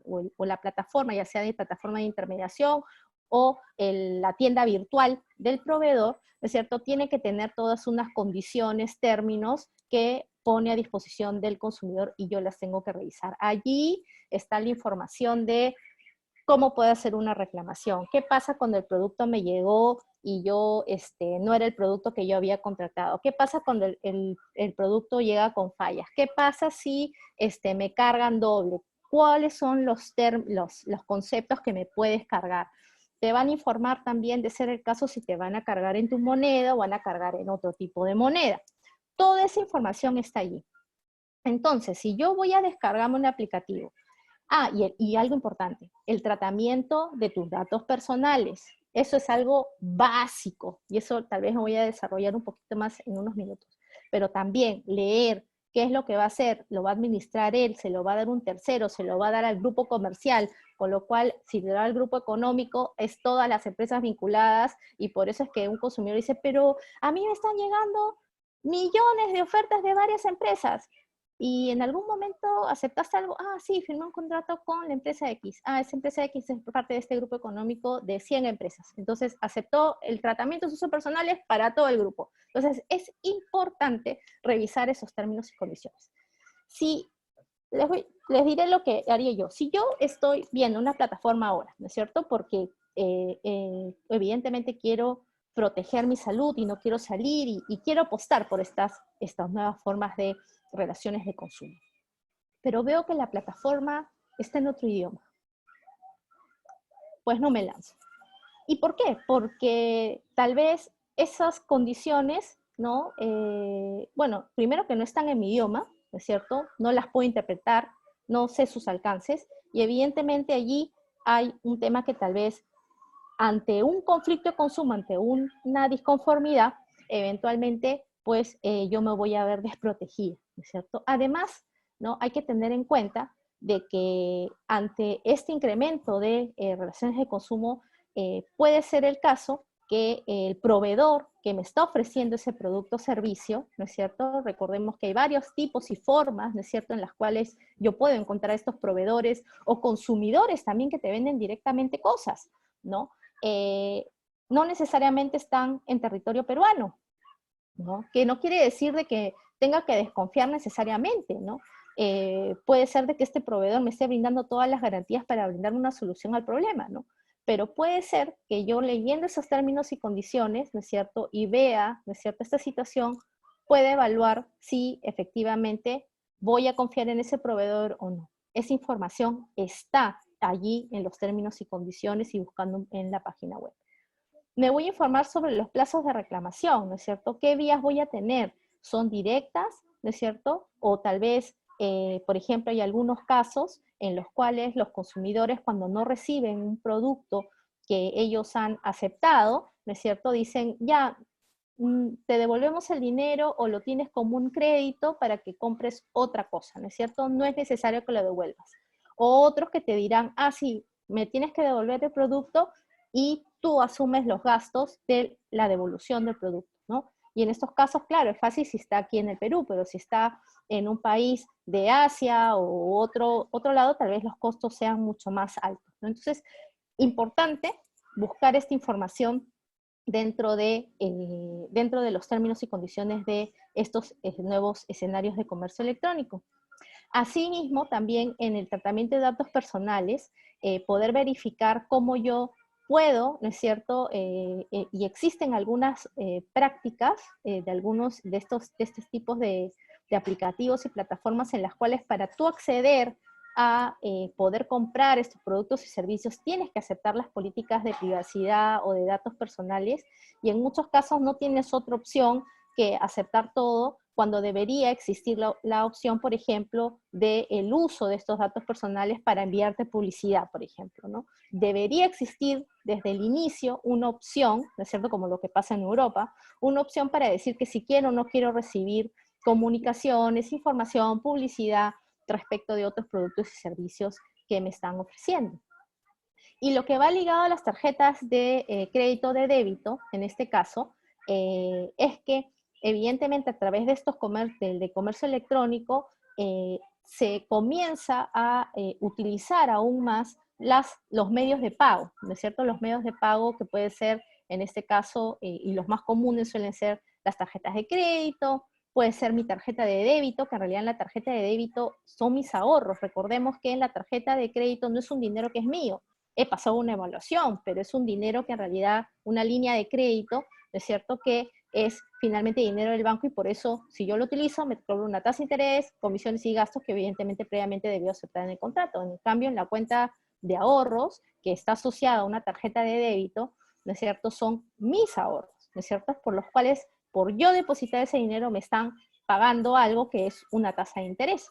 o la plataforma, ya sea de plataforma de intermediación o la tienda virtual del proveedor, ¿no es cierto?, tiene que tener todas unas condiciones, términos que pone a disposición del consumidor y yo las tengo que revisar. Allí está la información de cómo puedo hacer una reclamación, qué pasa cuando el producto me llegó y yo no era el producto que yo había contratado, qué pasa cuando el producto llega con fallas, qué pasa si me cargan doble, cuáles son los conceptos que me puedes cargar. Te van a informar también, de ser el caso, si te van a cargar en tu moneda o van a cargar en otro tipo de moneda. Toda esa información está allí. Entonces, si yo voy a descargarme un aplicativo, y algo importante, el tratamiento de tus datos personales. Eso es algo básico, y eso tal vez me voy a desarrollar un poquito más en unos minutos. Pero también leer qué es lo que va a hacer, lo va a administrar él, se lo va a dar un tercero, se lo va a dar al grupo comercial, con lo cual, si le da al grupo económico, es todas las empresas vinculadas, y por eso es que un consumidor dice, pero a mí me están llegando millones de ofertas de varias empresas. Y en algún momento aceptaste algo, sí, firmé un contrato con la empresa X. Esa empresa X es parte de este grupo económico de 100 empresas. Entonces, aceptó el tratamiento de usos personales para todo el grupo. Entonces, es importante revisar esos términos y condiciones. Si les diré lo que haría yo. Si yo estoy viendo una plataforma ahora, ¿no es cierto? Porque evidentemente quiero proteger mi salud y no quiero salir y quiero apostar por estas nuevas formas de relaciones de consumo. Pero veo que la plataforma está en otro idioma. Pues no me lanzo. ¿Y por qué? Porque tal vez esas condiciones, ¿no? Bueno, primero que no están en mi idioma, ¿no es cierto? No las puedo interpretar, no sé sus alcances, y evidentemente allí hay un tema que tal vez ante un conflicto de consumo, ante una disconformidad, eventualmente, pues yo me voy a ver desprotegida, ¿no es cierto? Además, ¿no?, hay que tener en cuenta de que ante este incremento de relaciones de consumo, puede ser el caso que el proveedor que me está ofreciendo ese producto o servicio, ¿no es cierto? Recordemos que hay varios tipos y formas, ¿no es cierto?, en las cuales yo puedo encontrar estos proveedores o consumidores también que te venden directamente cosas, ¿no? No necesariamente están en territorio peruano, ¿no? Que no quiere decir de que tenga que desconfiar necesariamente, ¿no? Puede ser de que este proveedor me esté brindando todas las garantías para brindarme una solución al problema, ¿no? Pero puede ser que yo, leyendo esos términos y condiciones, ¿no es cierto?, y vea, ¿no es cierto?, esta situación, puede evaluar si efectivamente voy a confiar en ese proveedor o no. Esa información está allí en los términos y condiciones y buscando en la página web. Me voy a informar sobre los plazos de reclamación, ¿no es cierto? ¿Qué vías voy a tener? ¿Son directas, no es cierto? O tal vez, por ejemplo, hay algunos casos en los cuales los consumidores, cuando no reciben un producto que ellos han aceptado, ¿no es cierto?, dicen, ya, te devolvemos el dinero o lo tienes como un crédito para que compres otra cosa, ¿no es cierto? No es necesario que lo devuelvas. O otros que te dirán, sí, me tienes que devolver el producto, y tú asumes los gastos de la devolución del producto, ¿no? Y en estos casos, claro, es fácil si está aquí en el Perú, pero si está en un país de Asia o otro lado, tal vez los costos sean mucho más altos, ¿no? Entonces, importante buscar esta información dentro de los términos y condiciones de estos nuevos escenarios de comercio electrónico. Asimismo, también en el tratamiento de datos personales, poder verificar cómo yo puedo, ¿no es cierto? Y existen algunas prácticas de algunos de estos tipos de aplicativos y plataformas en las cuales para tú acceder a poder comprar estos productos y servicios, tienes que aceptar las políticas de privacidad o de datos personales, y en muchos casos no tienes otra opción que aceptar todo, cuando debería existir la opción, por ejemplo, del uso de estos datos personales para enviarte publicidad, por ejemplo, ¿no? Debería existir desde el inicio una opción, ¿no es cierto?, como lo que pasa en Europa, una opción para decir que si quiero o no quiero recibir comunicaciones, información, publicidad respecto de otros productos y servicios que me están ofreciendo. Y lo que va ligado a las tarjetas de crédito de débito, en este caso, es que evidentemente a través de estos de comercio electrónico se comienza a utilizar aún más los medios de pago, ¿no es cierto? Los medios de pago que puede ser, en este caso, y los más comunes suelen ser las tarjetas de crédito, puede ser mi tarjeta de débito, que en realidad en la tarjeta de débito son mis ahorros. Recordemos que en la tarjeta de crédito no es un dinero que es mío, he pasado una evaluación, pero es un dinero que en realidad, una línea de crédito, ¿no es cierto?, que es finalmente dinero del banco, y por eso, si yo lo utilizo, me cobro una tasa de interés, comisiones y gastos que evidentemente previamente debió aceptar en el contrato. En cambio, en la cuenta de ahorros, que está asociada a una tarjeta de débito, ¿no es cierto?, son mis ahorros, ¿no es cierto?, por los cuales, por yo depositar ese dinero, me están pagando algo que es una tasa de interés,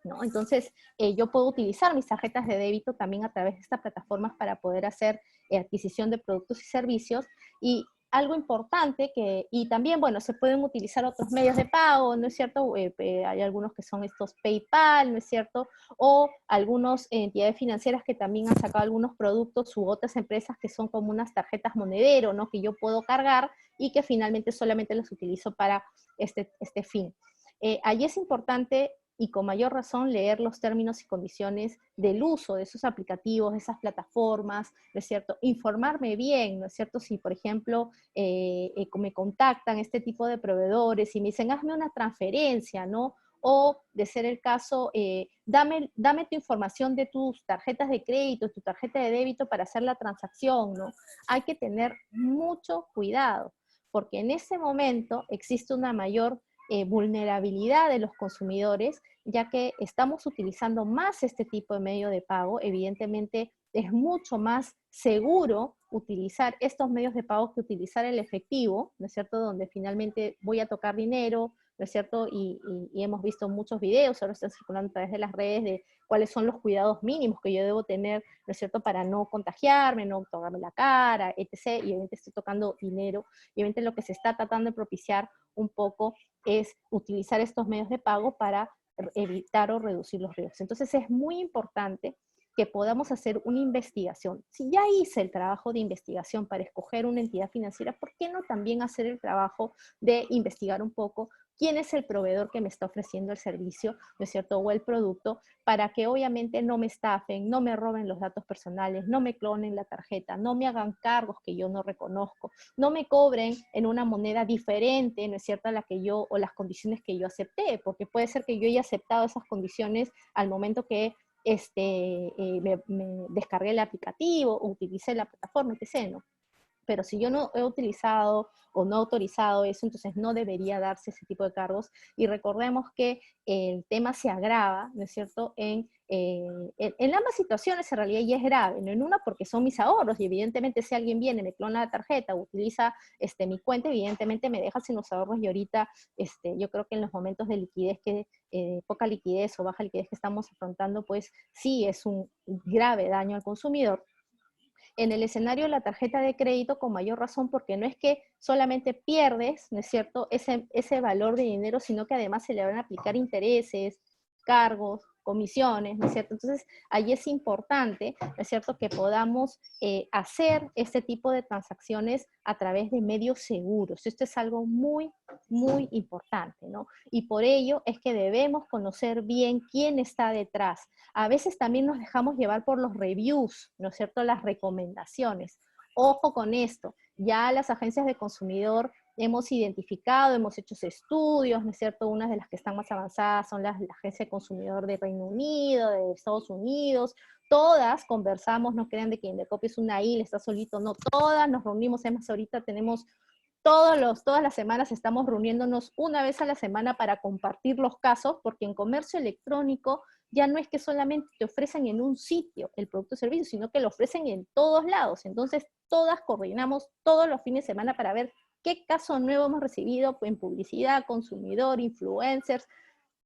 ¿no? Entonces, yo puedo utilizar mis tarjetas de débito también a través de estas plataformas para poder hacer adquisición de productos y servicios. Y algo importante y también, bueno, se pueden utilizar otros medios de pago, ¿no es cierto? Hay algunos que son estos PayPal, ¿no es cierto? O algunas entidades financieras que también han sacado algunos productos u otras empresas que son como unas tarjetas monedero, ¿no? Que yo puedo cargar y que finalmente solamente las utilizo para este fin. Allí es importante y con mayor razón leer los términos y condiciones del uso de esos aplicativos, de esas plataformas, ¿no es cierto? Informarme bien, ¿no es cierto? Si, por ejemplo, me contactan este tipo de proveedores y me dicen, hazme una transferencia, ¿no? O, de ser el caso, dame tu información de tus tarjetas de crédito, tu tarjeta de débito para hacer la transacción, ¿no? Hay que tener mucho cuidado, porque en ese momento existe una mayor vulnerabilidad de los consumidores, ya que estamos utilizando más este tipo de medio de pago. Evidentemente es mucho más seguro utilizar estos medios de pago que utilizar el efectivo, ¿no es cierto?, donde finalmente voy a tocar dinero, ¿no es cierto? Y hemos visto muchos videos, ahora están circulando a través de las redes, de cuáles son los cuidados mínimos que yo debo tener, ¿no es cierto?, para no contagiarme, no tocarme la cara, etc. Y obviamente estoy tocando dinero, y obviamente lo que se está tratando de propiciar un poco es utilizar estos medios de pago para evitar o reducir los riesgos. Entonces es muy importante que podamos hacer una investigación. Si ya hice el trabajo de investigación para escoger una entidad financiera, ¿por qué no también hacer el trabajo de investigar un poco quién es el proveedor que me está ofreciendo el servicio, ¿no es cierto?, o el producto, para que obviamente no me estafen, no me roben los datos personales, no me clonen la tarjeta, no me hagan cargos que yo no reconozco, no me cobren en una moneda diferente, ¿no es cierto?, a la que yo, o las condiciones que yo acepté, porque puede ser que yo haya aceptado esas condiciones al momento que me descargué el aplicativo o utilicé la plataforma, etc., ¿no? Pero si yo no he utilizado o no he autorizado eso, entonces no debería darse ese tipo de cargos. Y recordemos que el tema se agrava, ¿no es cierto?, en ambas situaciones en realidad ya es grave, ¿no? En una porque son mis ahorros, y evidentemente si alguien viene, me clona la tarjeta o utiliza mi cuenta, evidentemente me deja sin los ahorros, y ahorita yo creo que en los momentos de liquidez, poca liquidez o baja liquidez que estamos afrontando, pues sí es un grave daño al consumidor. En el escenario de la tarjeta de crédito, con mayor razón, porque no es que solamente pierdes, ¿no es cierto?, ese valor de dinero, sino que además se le van a aplicar intereses, cargos, comisiones, ¿no es cierto? Entonces, ahí es importante, ¿no es cierto?, que podamos hacer este tipo de transacciones a través de medios seguros. Esto es algo muy, muy importante, ¿no? Y por ello es que debemos conocer bien quién está detrás. A veces también nos dejamos llevar por los reviews, ¿no es cierto?, las recomendaciones. Ojo con esto, ya las agencias de consumidor hemos identificado, hemos hecho estudios, ¿no es cierto? Unas de las que están más avanzadas son la Agencia de Consumidor de Reino Unido, de Estados Unidos. Todas conversamos, no crean de que Indecopy es una isla, está solito, no, todas nos reunimos, además ahorita tenemos todas las semanas estamos reuniéndonos una vez a la semana para compartir los casos, porque en comercio electrónico ya no es que solamente te ofrecen en un sitio el producto o servicio, sino que lo ofrecen en todos lados. Entonces, todas coordinamos todos los fines de semana para ver qué caso nuevo hemos recibido en publicidad, consumidor, influencers,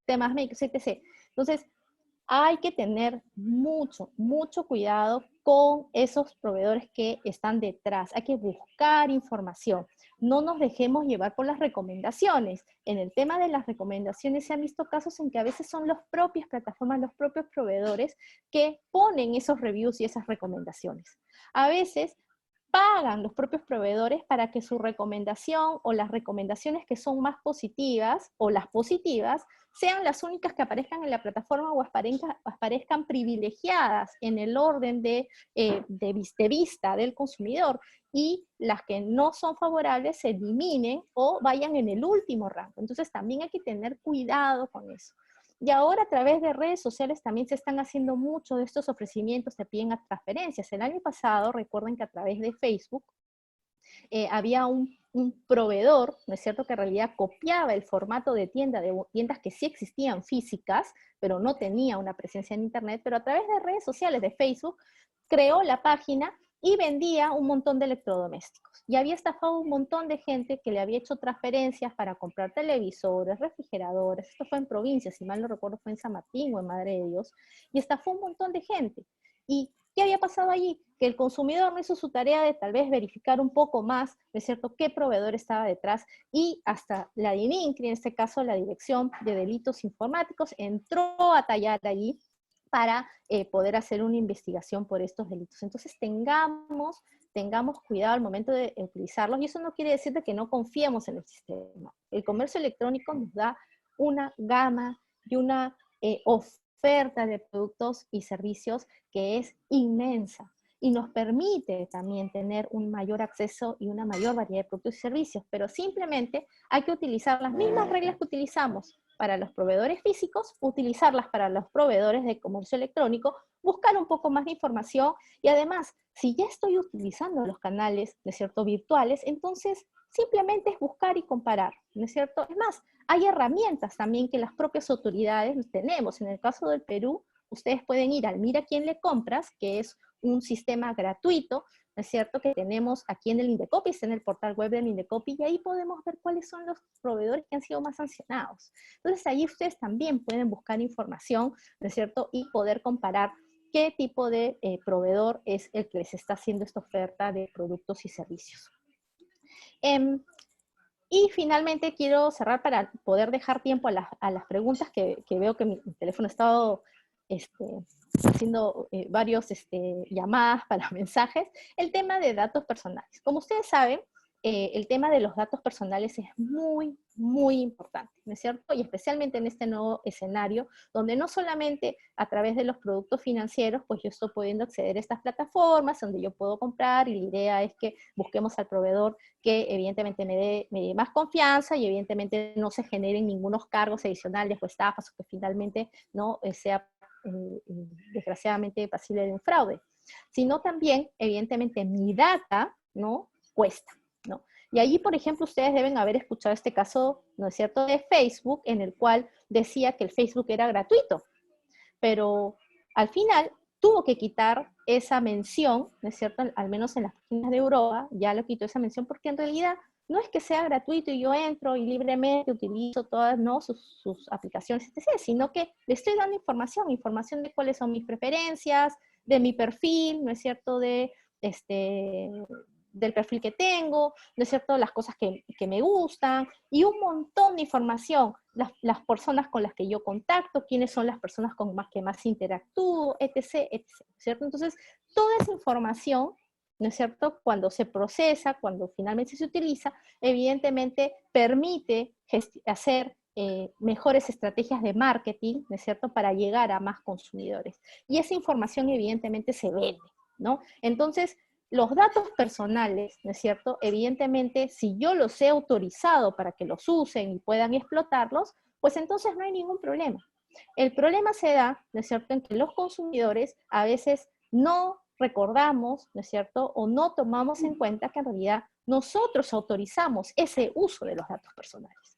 temas médicos, etc. Entonces, hay que tener mucho, mucho cuidado con esos proveedores que están detrás. Hay que buscar información. No nos dejemos llevar por las recomendaciones. En el tema de las recomendaciones se han visto casos en que a veces son las propias plataformas, los propios proveedores que ponen esos reviews y esas recomendaciones. A veces pagan los propios proveedores para que su recomendación o las recomendaciones que son más positivas o las positivas sean las únicas que aparezcan en la plataforma o aparezcan privilegiadas en el orden de vista del consumidor, y las que no son favorables se eliminen o vayan en el último rango. Entonces también hay que tener cuidado con eso. Y ahora a través de redes sociales también se están haciendo muchos de estos ofrecimientos, se piden a transferencias. El año pasado, recuerden que a través de Facebook había un proveedor, ¿no es cierto?, que en realidad copiaba el formato de tiendas que sí existían físicas, pero no tenía una presencia en Internet, pero a través de redes sociales, de Facebook, creó la página y vendía un montón de electrodomésticos. Y había estafado un montón de gente que le había hecho transferencias para comprar televisores, refrigeradores. Esto fue en provincia, si mal no recuerdo fue en San Martín o en Madre de Dios. Y estafó un montón de gente. ¿Y qué había pasado allí? Que el consumidor no hizo su tarea de tal vez verificar un poco más, ¿no es cierto?, qué proveedor estaba detrás, y hasta la DININCRI, en este caso la Dirección de Delitos Informáticos, entró a tallar allí para poder hacer una investigación por estos delitos. Entonces tengamos cuidado al momento de utilizarlos, y eso no quiere decir de que no confiemos en el sistema. El comercio electrónico nos da una gama y una oferta de productos y servicios que es inmensa, y nos permite también tener un mayor acceso y una mayor variedad de productos y servicios, pero simplemente hay que utilizar las mismas reglas que utilizamos para los proveedores físicos, utilizarlas para los proveedores de comercio electrónico, buscar un poco más de información, y además, si ya estoy utilizando los canales, ¿no es cierto?, virtuales, entonces simplemente es buscar y comparar, ¿no es cierto? Es más, hay herramientas también que las propias autoridades tenemos. En el caso del Perú, ustedes pueden ir al Mira Quién Le Compras, que es un sistema gratuito, ¿no es cierto?, que tenemos aquí en el Indecopy, está en el portal web del Indecopy, y ahí podemos ver cuáles son los proveedores que han sido más sancionados. Entonces ahí ustedes también pueden buscar información, ¿no es cierto?, y poder comparar qué tipo de proveedor es el que les está haciendo esta oferta de productos y servicios. Y finalmente quiero cerrar para poder dejar tiempo a las preguntas, que veo que mi teléfono ha estado haciendo varios llamadas para mensajes. El tema de datos personales. Como ustedes saben, el tema de los datos personales es muy, muy importante, ¿no es cierto? Y especialmente en este nuevo escenario, donde no solamente a través de los productos financieros, pues yo estoy pudiendo acceder a estas plataformas donde yo puedo comprar, y la idea es que busquemos al proveedor que evidentemente me dé más confianza, y evidentemente no se generen ningunos cargos adicionales o estafas, o que finalmente no sea desgraciadamente pasible de un fraude, sino también, evidentemente, mi data, ¿no?, cuesta, ¿no? Y allí, por ejemplo, ustedes deben haber escuchado este caso, ¿no es cierto?, de Facebook, en el cual decía que el Facebook era gratuito, pero al final tuvo que quitar esa mención, ¿no es cierto?, al menos en las páginas de Europa, ya lo quitó esa mención, porque en realidad no es que sea gratuito y yo entro y libremente utilizo todas, ¿no?, sus aplicaciones, etc., sino que le estoy dando información de cuáles son mis preferencias, de mi perfil, ¿no es cierto?, de del perfil que tengo, ¿no es cierto?, las cosas que me gustan, y un montón de información, las personas con las que yo contacto, quiénes son las personas con más que más interactúo, etc., etc., ¿cierto? Entonces, toda esa información, ¿no es cierto?, cuando se procesa, cuando finalmente se utiliza, evidentemente permite hacer mejores estrategias de marketing, ¿no es cierto?, para llegar a más consumidores. Y esa información evidentemente se vende, ¿no? Entonces, los datos personales, ¿no es cierto?, evidentemente, si yo los he autorizado para que los usen y puedan explotarlos, pues entonces no hay ningún problema. El problema se da, ¿no es cierto?, en que los consumidores a veces no recordamos, ¿no es cierto?, o no tomamos en cuenta que en realidad nosotros autorizamos ese uso de los datos personales.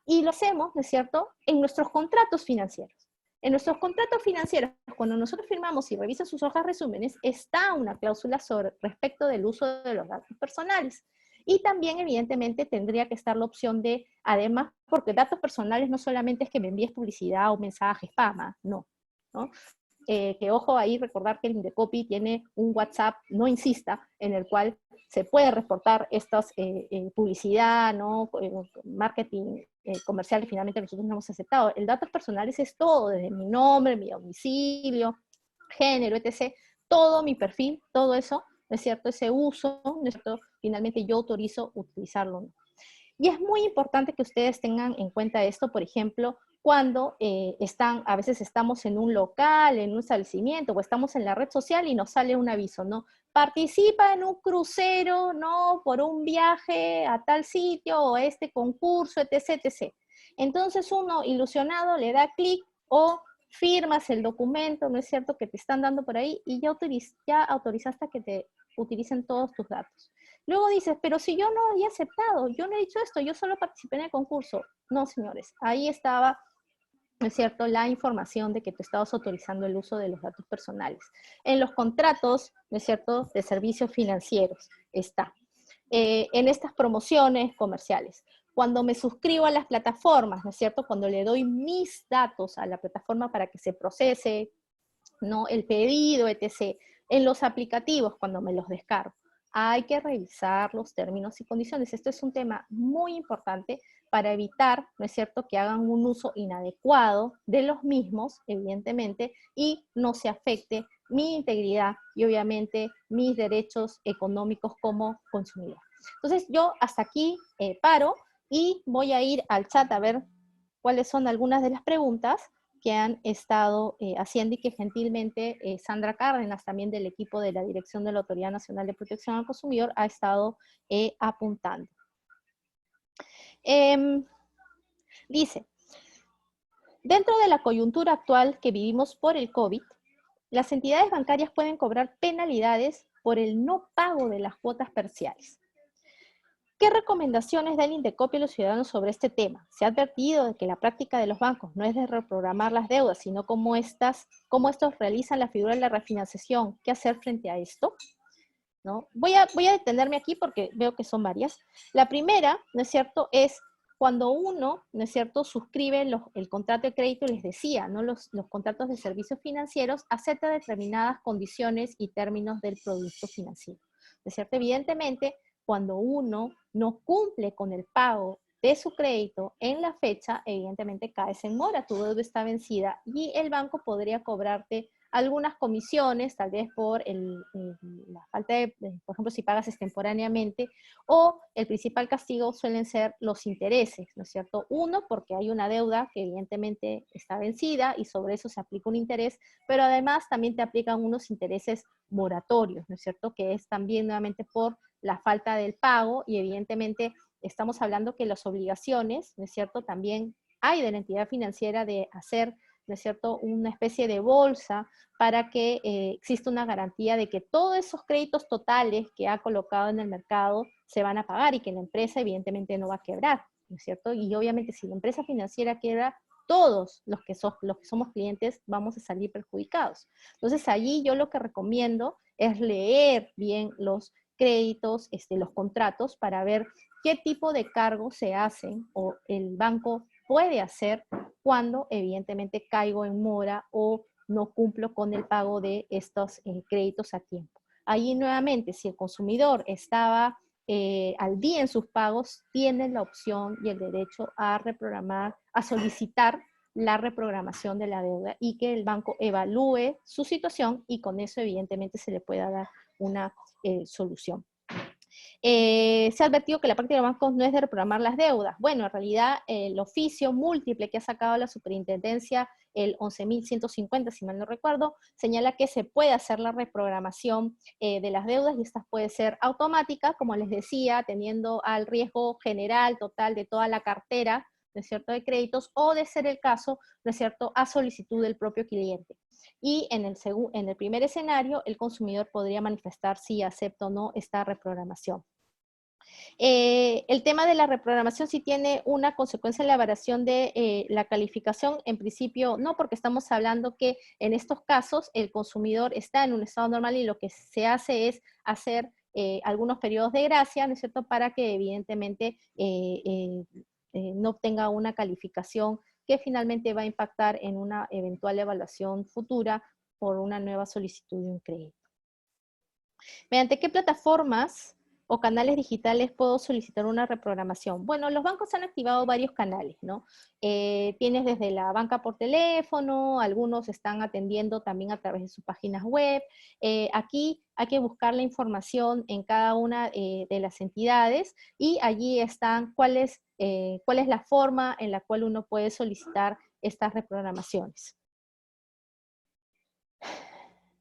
Y lo hacemos, ¿no es cierto?, en nuestros contratos financieros. En nuestros contratos financieros, cuando nosotros firmamos y revisan sus hojas resúmenes, está una cláusula respecto del uso de los datos personales. Y también, evidentemente, tendría que estar la opción de, además, porque datos personales no solamente es que me envíes publicidad o mensajes, spam, no, ¿no? Que ojo ahí, recordar que el Indecopy tiene un WhatsApp, no insista, en el cual se puede reportar estas publicidad, ¿no?, marketing comercial que finalmente nosotros no hemos aceptado. El datos personales es todo, desde mi nombre, mi domicilio, género, etc., todo mi perfil, todo eso, ¿no es cierto?, ese uso, ¿no es cierto?, finalmente yo autorizo utilizarlo. Y es muy importante que ustedes tengan en cuenta esto, por ejemplo, cuando a veces estamos en un local, en un establecimiento, o estamos en la red social y nos sale un aviso, ¿no? Participa en un crucero, ¿no?, por un viaje a tal sitio, o este concurso, etc., etc. Entonces uno, ilusionado, le da clic o firmas el documento, ¿no es cierto?, que te están dando por ahí, y ya autorizaste a que te utilicen todos tus datos. Luego dices, pero si yo no había aceptado, yo no he dicho esto, yo solo participé en el concurso. No, señores, ahí estaba, ¿no es cierto?, la información de que tú estabas autorizando el uso de los datos personales. En los contratos, ¿no es cierto?, de servicios financieros está. En estas promociones comerciales. Cuando me suscribo a las plataformas, ¿no es cierto?, cuando le doy mis datos a la plataforma para que se procese, ¿no?, el pedido, etc. En los aplicativos, cuando me los descargo, hay que revisar los términos y condiciones. Esto es un tema muy importante para evitar, ¿no es cierto?, que hagan un uso inadecuado de los mismos, evidentemente, y no se afecte mi integridad y obviamente mis derechos económicos como consumidor. Entonces yo hasta aquí paro y voy a ir al chat a ver cuáles son algunas de las preguntas que han estado haciendo y que gentilmente Sandra Cárdenas, también del equipo de la Dirección de la Autoridad Nacional de Protección al Consumidor, ha estado apuntando. Dice, dentro de la coyuntura actual que vivimos por el COVID, las entidades bancarias pueden cobrar penalidades por el no pago de las cuotas parciales. ¿Qué recomendaciones da el Indecopy a los ciudadanos sobre este tema? Se ha advertido de que la práctica de los bancos no es de reprogramar las deudas, sino cómo estos realizan la figura de la refinanciación. ¿Qué hacer frente a esto? ¿No? Voy a detenerme aquí porque veo que son varias. La primera, ¿no es cierto?, es cuando uno, ¿no es cierto?, suscribe el contrato de crédito, les decía, ¿no?, los contratos de servicios financieros, acepta determinadas condiciones y términos del producto financiero. ¿No es cierto? Evidentemente, cuando uno no cumple con el pago de su crédito en la fecha, evidentemente caes en mora, tu deuda está vencida y el banco podría cobrarte algunas comisiones, tal vez por la falta de, por ejemplo, si pagas extemporáneamente, o el principal castigo suelen ser los intereses, ¿no es cierto? Uno, porque hay una deuda que evidentemente está vencida y sobre eso se aplica un interés, pero además también te aplican unos intereses moratorios, ¿no es cierto? Que es también nuevamente por la falta del pago y evidentemente estamos hablando que las obligaciones, ¿no es cierto? También hay de la entidad financiera de hacer, ¿no es cierto?, una especie de bolsa para que exista una garantía de que todos esos créditos totales que ha colocado en el mercado se van a pagar y que la empresa evidentemente no va a quebrar, ¿no es cierto? Y obviamente si la empresa financiera quiebra, todos los que somos clientes vamos a salir perjudicados. Entonces allí yo lo que recomiendo es leer bien los créditos, los contratos, para ver qué tipo de cargos se hacen o el banco puede hacer cuando evidentemente caigo en mora o no cumplo con el pago de estos créditos a tiempo. Allí nuevamente, si el consumidor estaba al día en sus pagos, tiene la opción y el derecho a reprogramar, a solicitar la reprogramación de la deuda y que el banco evalúe su situación y con eso evidentemente se le pueda dar una solución. Se ha advertido que la práctica de los bancos no es de reprogramar las deudas. Bueno, en realidad el oficio múltiple que ha sacado la superintendencia, el 11.150, si mal no recuerdo, señala que se puede hacer la reprogramación de las deudas y esta puede ser automática, como les decía, atendiendo al riesgo general total de toda la cartera, ¿no es cierto?, de créditos, o de ser el caso, ¿no es cierto?, a solicitud del propio cliente. Y en el primer escenario, el consumidor podría manifestar si acepta o no esta reprogramación. El tema de la reprogramación sí tiene una consecuencia en la variación de la calificación. En principio no, porque estamos hablando que en estos casos el consumidor está en un estado normal y lo que se hace es hacer algunos periodos de gracia, ¿no es cierto?, para que evidentemente no obtenga una calificación que finalmente va a impactar en una eventual evaluación futura por una nueva solicitud de un crédito. ¿Mediante qué plataformas o canales digitales puedo solicitar una reprogramación? Bueno, los bancos han activado varios canales, ¿no? Tienes desde la banca por teléfono, algunos están atendiendo también a través de sus páginas web. Aquí hay que buscar la información en cada una de las entidades y allí están cuál es la forma en la cual uno puede solicitar estas reprogramaciones.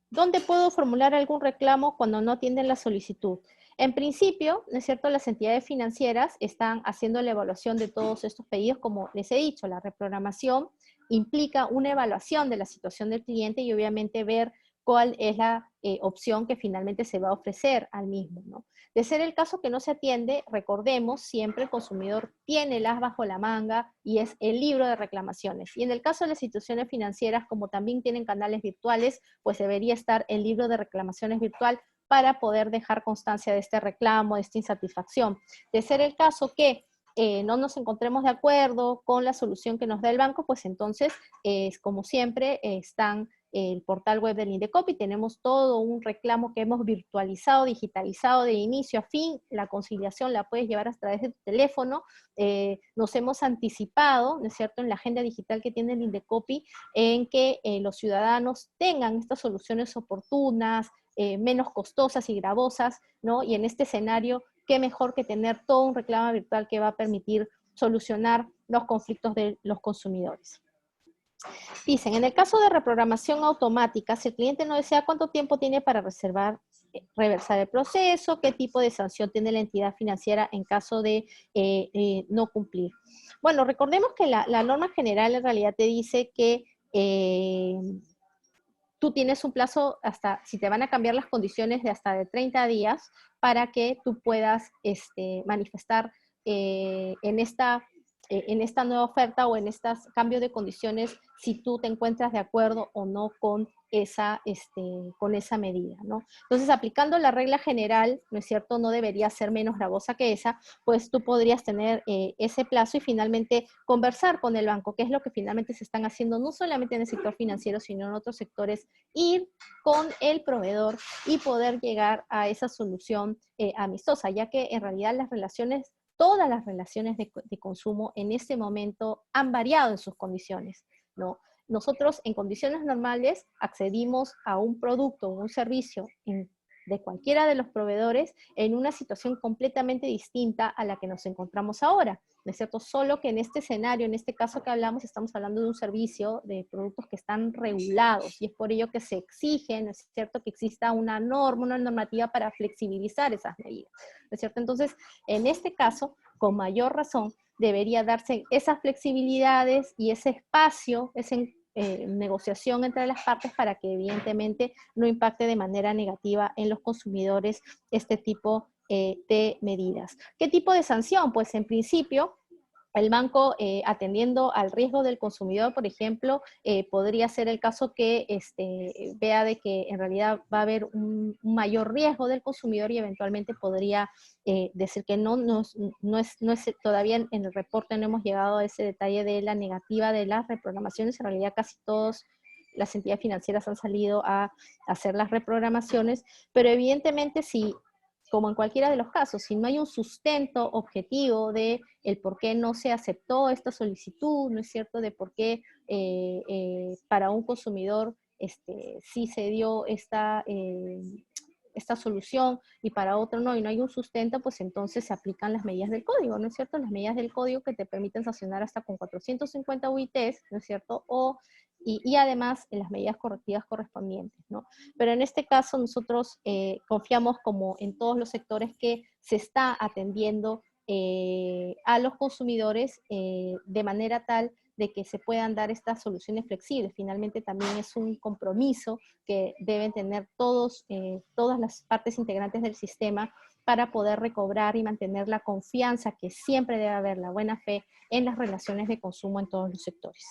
¿Dónde puedo formular algún reclamo cuando no atienden la solicitud? En principio, ¿no es cierto?, las entidades financieras están haciendo la evaluación de todos estos pedidos. Como les he dicho, la reprogramación implica una evaluación de la situación del cliente y obviamente ver cuál es la opción que finalmente se va a ofrecer al mismo, ¿no? De ser el caso que no se atiende, recordemos, siempre el consumidor tiene el as bajo la manga y es el libro de reclamaciones. Y en el caso de las instituciones financieras, como también tienen canales virtuales, pues debería estar el libro de reclamaciones virtual para poder dejar constancia de este reclamo, de esta insatisfacción. De ser el caso que no nos encontremos de acuerdo con la solución que nos da el banco, pues entonces, como siempre, están el portal web del Indecopi, tenemos todo un reclamo que hemos virtualizado, digitalizado de inicio a fin. La conciliación la puedes llevar a través de tu teléfono. Nos hemos anticipado, ¿no es cierto?, en la agenda digital que tiene el Indecopi, en que los ciudadanos tengan estas soluciones oportunas, menos costosas y gravosas, ¿no? Y en este escenario, qué mejor que tener todo un reclamo virtual que va a permitir solucionar los conflictos de los consumidores. Dicen, en el caso de reprogramación automática, si el cliente no desea, ¿cuánto tiempo tiene para reversar el proceso? ¿Qué tipo de sanción tiene la entidad financiera en caso de no cumplir? Bueno, recordemos que la norma general en realidad te dice que tú tienes un plazo hasta, si te van a cambiar las condiciones, de hasta de 30 días para que tú puedas manifestar en esta nueva oferta o en estos cambios de condiciones si tú te encuentras de acuerdo o no con esa medida, ¿no? Entonces, aplicando la regla general, ¿no es cierto?, no debería ser menos gravosa que esa, pues tú podrías tener ese plazo y finalmente conversar con el banco, que es lo que finalmente se están haciendo no solamente en el sector financiero, sino en otros sectores, ir con el proveedor y poder llegar a esa solución amistosa, ya que en realidad todas las relaciones de consumo en este momento han variado en sus condiciones, ¿no? Nosotros en condiciones normales accedimos a un producto o un servicio de cualquiera de los proveedores en una situación completamente distinta a la que nos encontramos ahora, ¿no es cierto? Solo que en este escenario, en este caso que hablamos, estamos hablando de un servicio de productos que están regulados y es por ello que se exige, ¿no es cierto?, que exista una norma, una normativa para flexibilizar esas medidas, ¿no es cierto? Entonces, en este caso, con mayor razón, debería darse esas flexibilidades y ese espacio, ese negociación entre las partes para que evidentemente no impacte de manera negativa en los consumidores este tipo de medidas. ¿Qué tipo de sanción? Pues en principio, el banco, atendiendo al riesgo del consumidor, por ejemplo, podría ser el caso que vea de que en realidad va a haber un mayor riesgo del consumidor y eventualmente podría decir que todavía en el reporte no hemos llegado a ese detalle de la negativa de las reprogramaciones. En realidad casi todos las entidades financieras han salido a hacer las reprogramaciones, pero evidentemente si, como en cualquiera de los casos, si no hay un sustento objetivo de el por qué no se aceptó esta solicitud, ¿no es cierto?, de por qué para un consumidor sí se dio esta solución y para otro no, y no hay un sustento, pues entonces se aplican las medidas del código, ¿no es cierto? Las medidas del código que te permiten sancionar hasta con 450 UITs, ¿no es cierto? Y además en las medidas correctivas correspondientes, ¿no? Pero en este caso nosotros confiamos, como en todos los sectores, que se está atendiendo a los consumidores de manera tal de que se puedan dar estas soluciones flexibles. Finalmente también es un compromiso que deben tener todas las partes integrantes del sistema para poder recobrar y mantener la confianza que siempre debe haber, la buena fe en las relaciones de consumo en todos los sectores.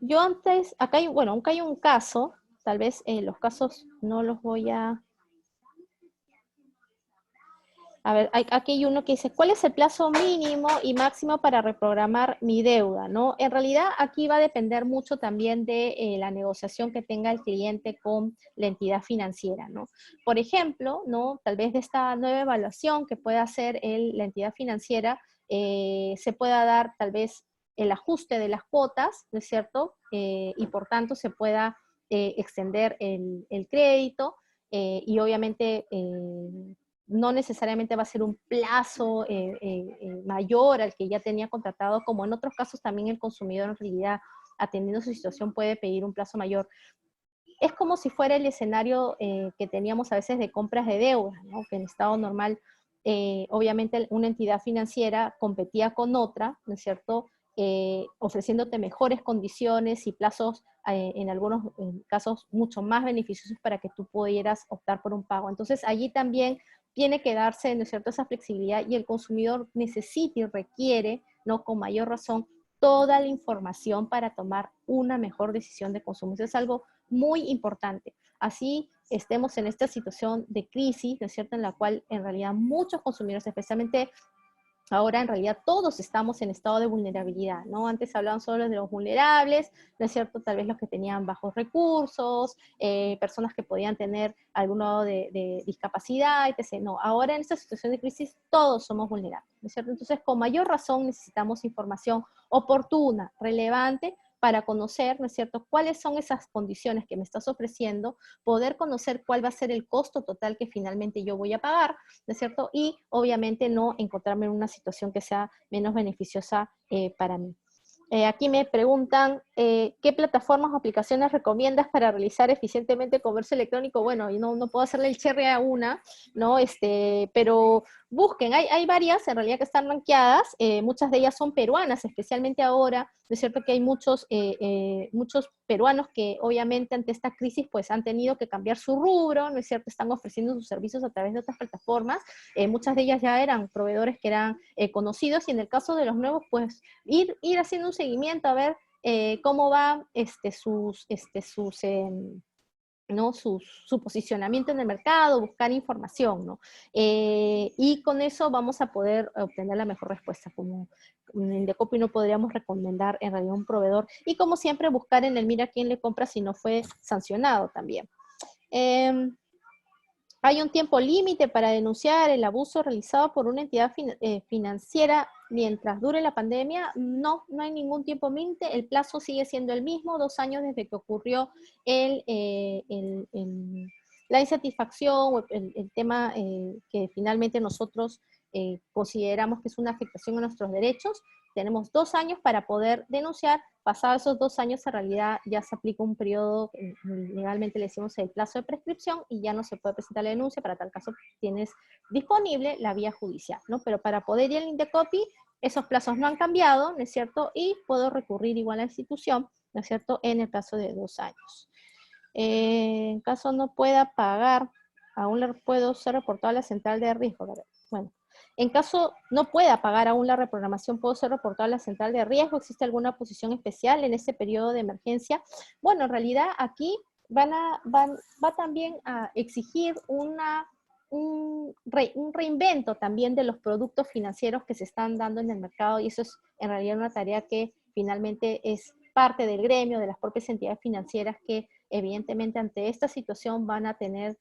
Yo antes, acá hay un caso, tal vez los casos no los voy a... A ver, aquí hay uno que dice, ¿cuál es el plazo mínimo y máximo para reprogramar mi deuda? ¿No? En realidad aquí va a depender mucho también de la negociación que tenga el cliente con la entidad financiera, ¿no? Por ejemplo, ¿no?, tal vez de esta nueva evaluación que pueda hacer la entidad financiera, se pueda dar tal vez el ajuste de las cuotas, ¿no es cierto? Y por tanto se pueda extender el crédito y obviamente no necesariamente va a ser un plazo mayor al que ya tenía contratado, como en otros casos también el consumidor en realidad, atendiendo su situación, puede pedir un plazo mayor. Es como si fuera el escenario que teníamos a veces de compras de deuda, ¿no? Que en estado normal, obviamente una entidad financiera competía con otra, ¿no es cierto?, ofreciéndote mejores condiciones y plazos, en algunos casos mucho más beneficiosos para que tú pudieras optar por un pago. Entonces allí también tiene que darse, ¿no es cierto?, esa flexibilidad, y el consumidor necesita y requiere, ¿no?, con mayor razón, toda la información para tomar una mejor decisión de consumo. Eso es algo muy importante. Así estemos en esta situación de crisis, ¿no es cierto?, en la cual en realidad muchos consumidores, especialmente ahora en realidad todos estamos en estado de vulnerabilidad, ¿no? Antes hablaban solo de los vulnerables, ¿no es cierto? Tal vez los que tenían bajos recursos, personas que podían tener alguno de discapacidad, etc. No, ahora en esta situación de crisis todos somos vulnerables, ¿no es cierto? Entonces, con mayor razón necesitamos información oportuna, relevante, para conocer, ¿no es cierto?, cuáles son esas condiciones que me estás ofreciendo, poder conocer cuál va a ser el costo total que finalmente yo voy a pagar, ¿no es cierto? Y obviamente no encontrarme en una situación que sea menos beneficiosa para mí. Aquí me preguntan, ¿qué plataformas o aplicaciones recomiendas para realizar eficientemente comercio electrónico? Bueno, yo no puedo hacerle el cherry a una, ¿no? Pero busquen, hay varias en realidad que están rankeadas, muchas de ellas son peruanas, especialmente ahora, ¿no es cierto?, que hay muchos peruanos que obviamente ante esta crisis pues han tenido que cambiar su rubro, ¿no es cierto?, están ofreciendo sus servicios a través de otras plataformas, muchas de ellas ya eran proveedores que eran conocidos, y en el caso de los nuevos pues ir haciendo un seguimiento a ver cómo va ¿no?, su posicionamiento en el mercado, buscar información, ¿no? Y con eso vamos a poder obtener la mejor respuesta. Como en Indecopi no podríamos recomendar en realidad un proveedor, y como siempre buscar en el mira quién le compra si no fue sancionado también. ¿Hay un tiempo límite para denunciar el abuso realizado por una entidad financiera mientras dure la pandemia? No, no hay ningún tiempo límite, el plazo sigue siendo el mismo, 2 años desde que ocurrió la insatisfacción o el tema que finalmente nosotros consideramos que es una afectación a nuestros derechos. Tenemos 2 años para poder denunciar. Pasados esos 2 años, en realidad ya se aplica un periodo, legalmente le decimos el plazo de prescripción, y ya no se puede presentar la denuncia. Para tal caso tienes disponible la vía judicial, ¿no? Pero para poder ir al Indecopi, esos plazos no han cambiado, ¿no es cierto? Y puedo recurrir igual a la institución, ¿no es cierto?, en el plazo de 2 años. En caso no pueda pagar, aún puedo ser reportado a la central de riesgo. Bueno, en caso no pueda pagar aún la reprogramación, ¿puedo ser reportado a la central de riesgo? ¿Existe alguna posición especial en ese periodo de emergencia? Bueno, en realidad aquí va también a exigir un reinvento también de los productos financieros que se están dando en el mercado, y eso es en realidad una tarea que finalmente es parte del gremio, de las propias entidades financieras que evidentemente ante esta situación van a tener,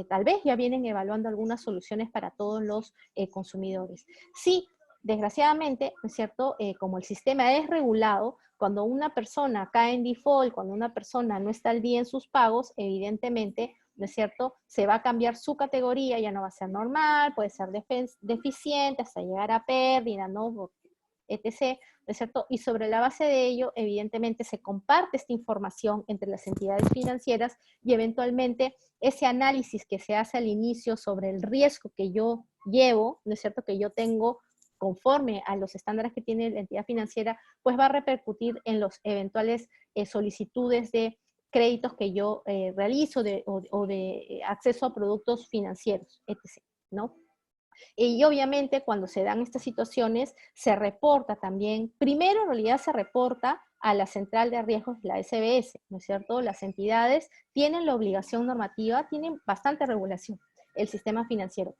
tal vez ya vienen evaluando algunas soluciones para todos los consumidores. Sí, desgraciadamente, ¿no es cierto? Como el sistema es regulado, cuando una persona cae en default, cuando una persona no está al día en sus pagos, evidentemente, ¿no es cierto? Se va a cambiar su categoría, ya no va a ser normal, puede ser deficiente, hasta llegar a pérdida, ¿no? etc., ¿no es cierto? Y sobre la base de ello, evidentemente, se comparte esta información entre las entidades financieras y eventualmente ese análisis que se hace al inicio sobre el riesgo que yo llevo, ¿no es cierto?, que yo tengo conforme a los estándares que tiene la entidad financiera, pues va a repercutir en los eventuales solicitudes de créditos que yo realizo o de acceso a productos financieros, etc., ¿no? Y obviamente cuando se dan estas situaciones, se reporta también, primero en realidad se reporta a la central de riesgos, la SBS, ¿no es cierto? Las entidades tienen la obligación normativa, tienen bastante regulación, el sistema financiero.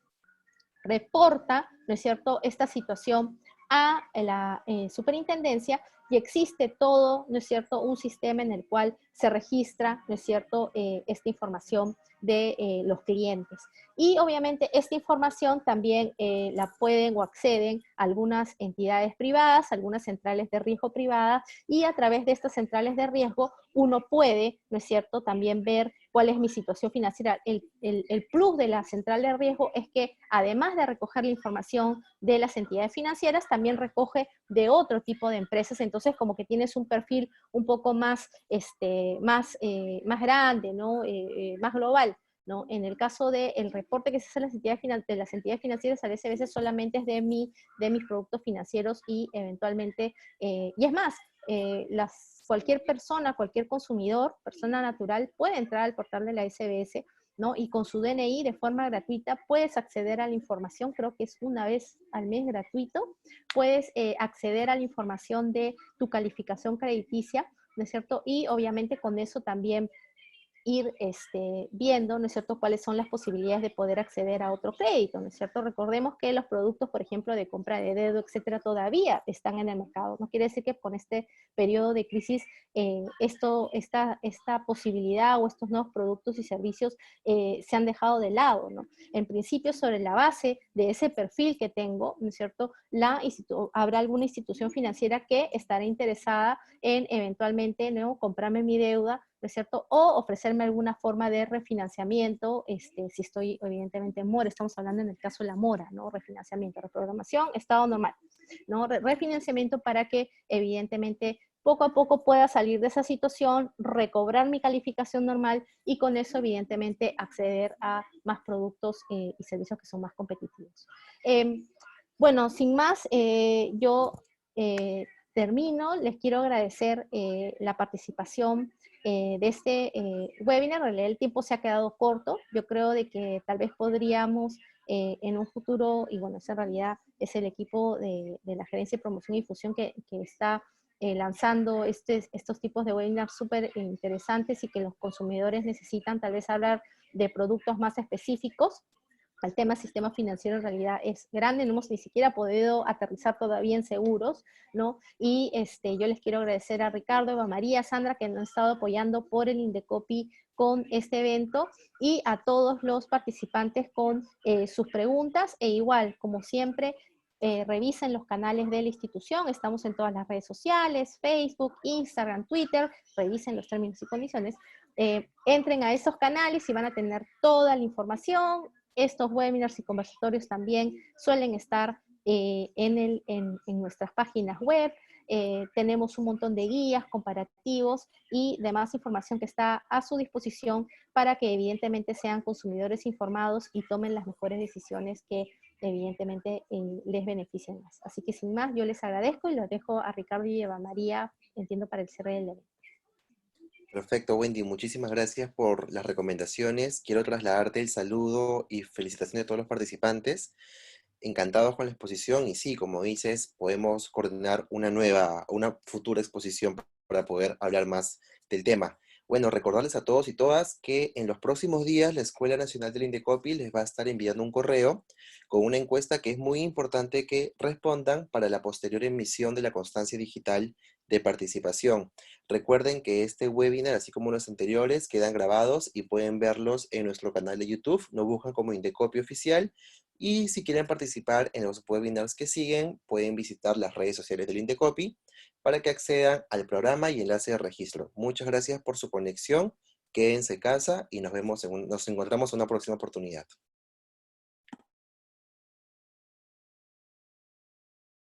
Reporta, ¿no es cierto?, esta situación a la superintendencia y existe todo, ¿no es cierto?, un sistema en el cual se registra, ¿no es cierto?, esta información de los clientes. Y obviamente esta información también la pueden o acceden algunas entidades privadas, algunas centrales de riesgo privadas, y a través de estas centrales de riesgo uno puede, ¿no es cierto?, también ver cuál es mi situación financiera. El plus de la central de riesgo es que además de recoger la información de las entidades financieras, también recoge de otro tipo de empresas, entonces como que tienes un perfil un poco más, más grande, ¿no? Más global, ¿no? En el caso del reporte que se hace de las entidades financieras, a veces solamente es de mis productos financieros y eventualmente, y es más, cualquier persona, cualquier consumidor, persona natural, puede entrar al portal de la SBS, ¿no? Y con su DNI de forma gratuita puedes acceder a la información, creo que es una vez al mes gratuito, puedes acceder a la información de tu calificación crediticia, ¿no es cierto? Y obviamente con eso también ir viendo, ¿no es cierto?, cuáles son las posibilidades de poder acceder a otro crédito, ¿no es cierto? Recordemos que los productos, por ejemplo, de compra de dedo, etcétera, todavía están en el mercado. No quiere decir que con este periodo de crisis esta posibilidad o estos nuevos productos y servicios se han dejado de lado, ¿no? En principio, sobre la base de ese perfil que tengo, ¿no es cierto?, habrá alguna institución financiera que estará interesada en eventualmente, ¿no?, comprarme mi deuda, ¿no es cierto?, o ofrecerme alguna forma de refinanciamiento, si estoy evidentemente en mora, estamos hablando en el caso de la mora, ¿no?, refinanciamiento, reprogramación, estado normal, ¿no?, refinanciamiento para que evidentemente poco a poco pueda salir de esa situación, recobrar mi calificación normal y con eso evidentemente acceder a más productos y servicios que son más competitivos. Bueno, sin más, yo termino, les quiero agradecer la participación de este webinar. En realidad el tiempo se ha quedado corto, yo creo de que tal vez podríamos en un futuro, y bueno, esa en realidad es el equipo de la Gerencia de Promoción y Difusión que está lanzando estos tipos de webinars súper interesantes y que los consumidores necesitan tal vez hablar de productos más específicos. El tema sistema financiero en realidad es grande, no hemos ni siquiera podido aterrizar todavía en seguros, ¿no? Y yo les quiero agradecer a Ricardo, Eva María, Sandra, que nos han estado apoyando por el Indecopi con este evento, y a todos los participantes con sus preguntas, e igual, como siempre, revisen los canales de la institución, estamos en todas las redes sociales, Facebook, Instagram, Twitter, revisen los términos y condiciones, entren a esos canales y van a tener toda la información. Estos webinars y conversatorios también suelen estar en nuestras páginas web. Tenemos un montón de guías, comparativos y demás información que está a su disposición para que evidentemente sean consumidores informados y tomen las mejores decisiones que evidentemente les beneficien más. Así que sin más, yo les agradezco y los dejo a Ricardo y Eva María, entiendo, para el cierre del evento. Perfecto, Wendy, muchísimas gracias por las recomendaciones. Quiero trasladarte el saludo y felicitaciones de todos los participantes. Encantados con la exposición y sí, como dices, podemos coordinar una futura exposición para poder hablar más del tema. Bueno, recordarles a todos y todas que en los próximos días la Escuela Nacional del Indecopi les va a estar enviando un correo con una encuesta que es muy importante que respondan para la posterior emisión de la constancia digital de participación. Recuerden que este webinar, así como los anteriores, quedan grabados y pueden verlos en nuestro canal de YouTube. Nos buscan como Indecopi Oficial. Y si quieren participar en los webinars que siguen, pueden visitar las redes sociales del Indecopi para que accedan al programa y enlace de registro. Muchas gracias por su conexión. Quédense en casa y nos encontramos en una próxima oportunidad.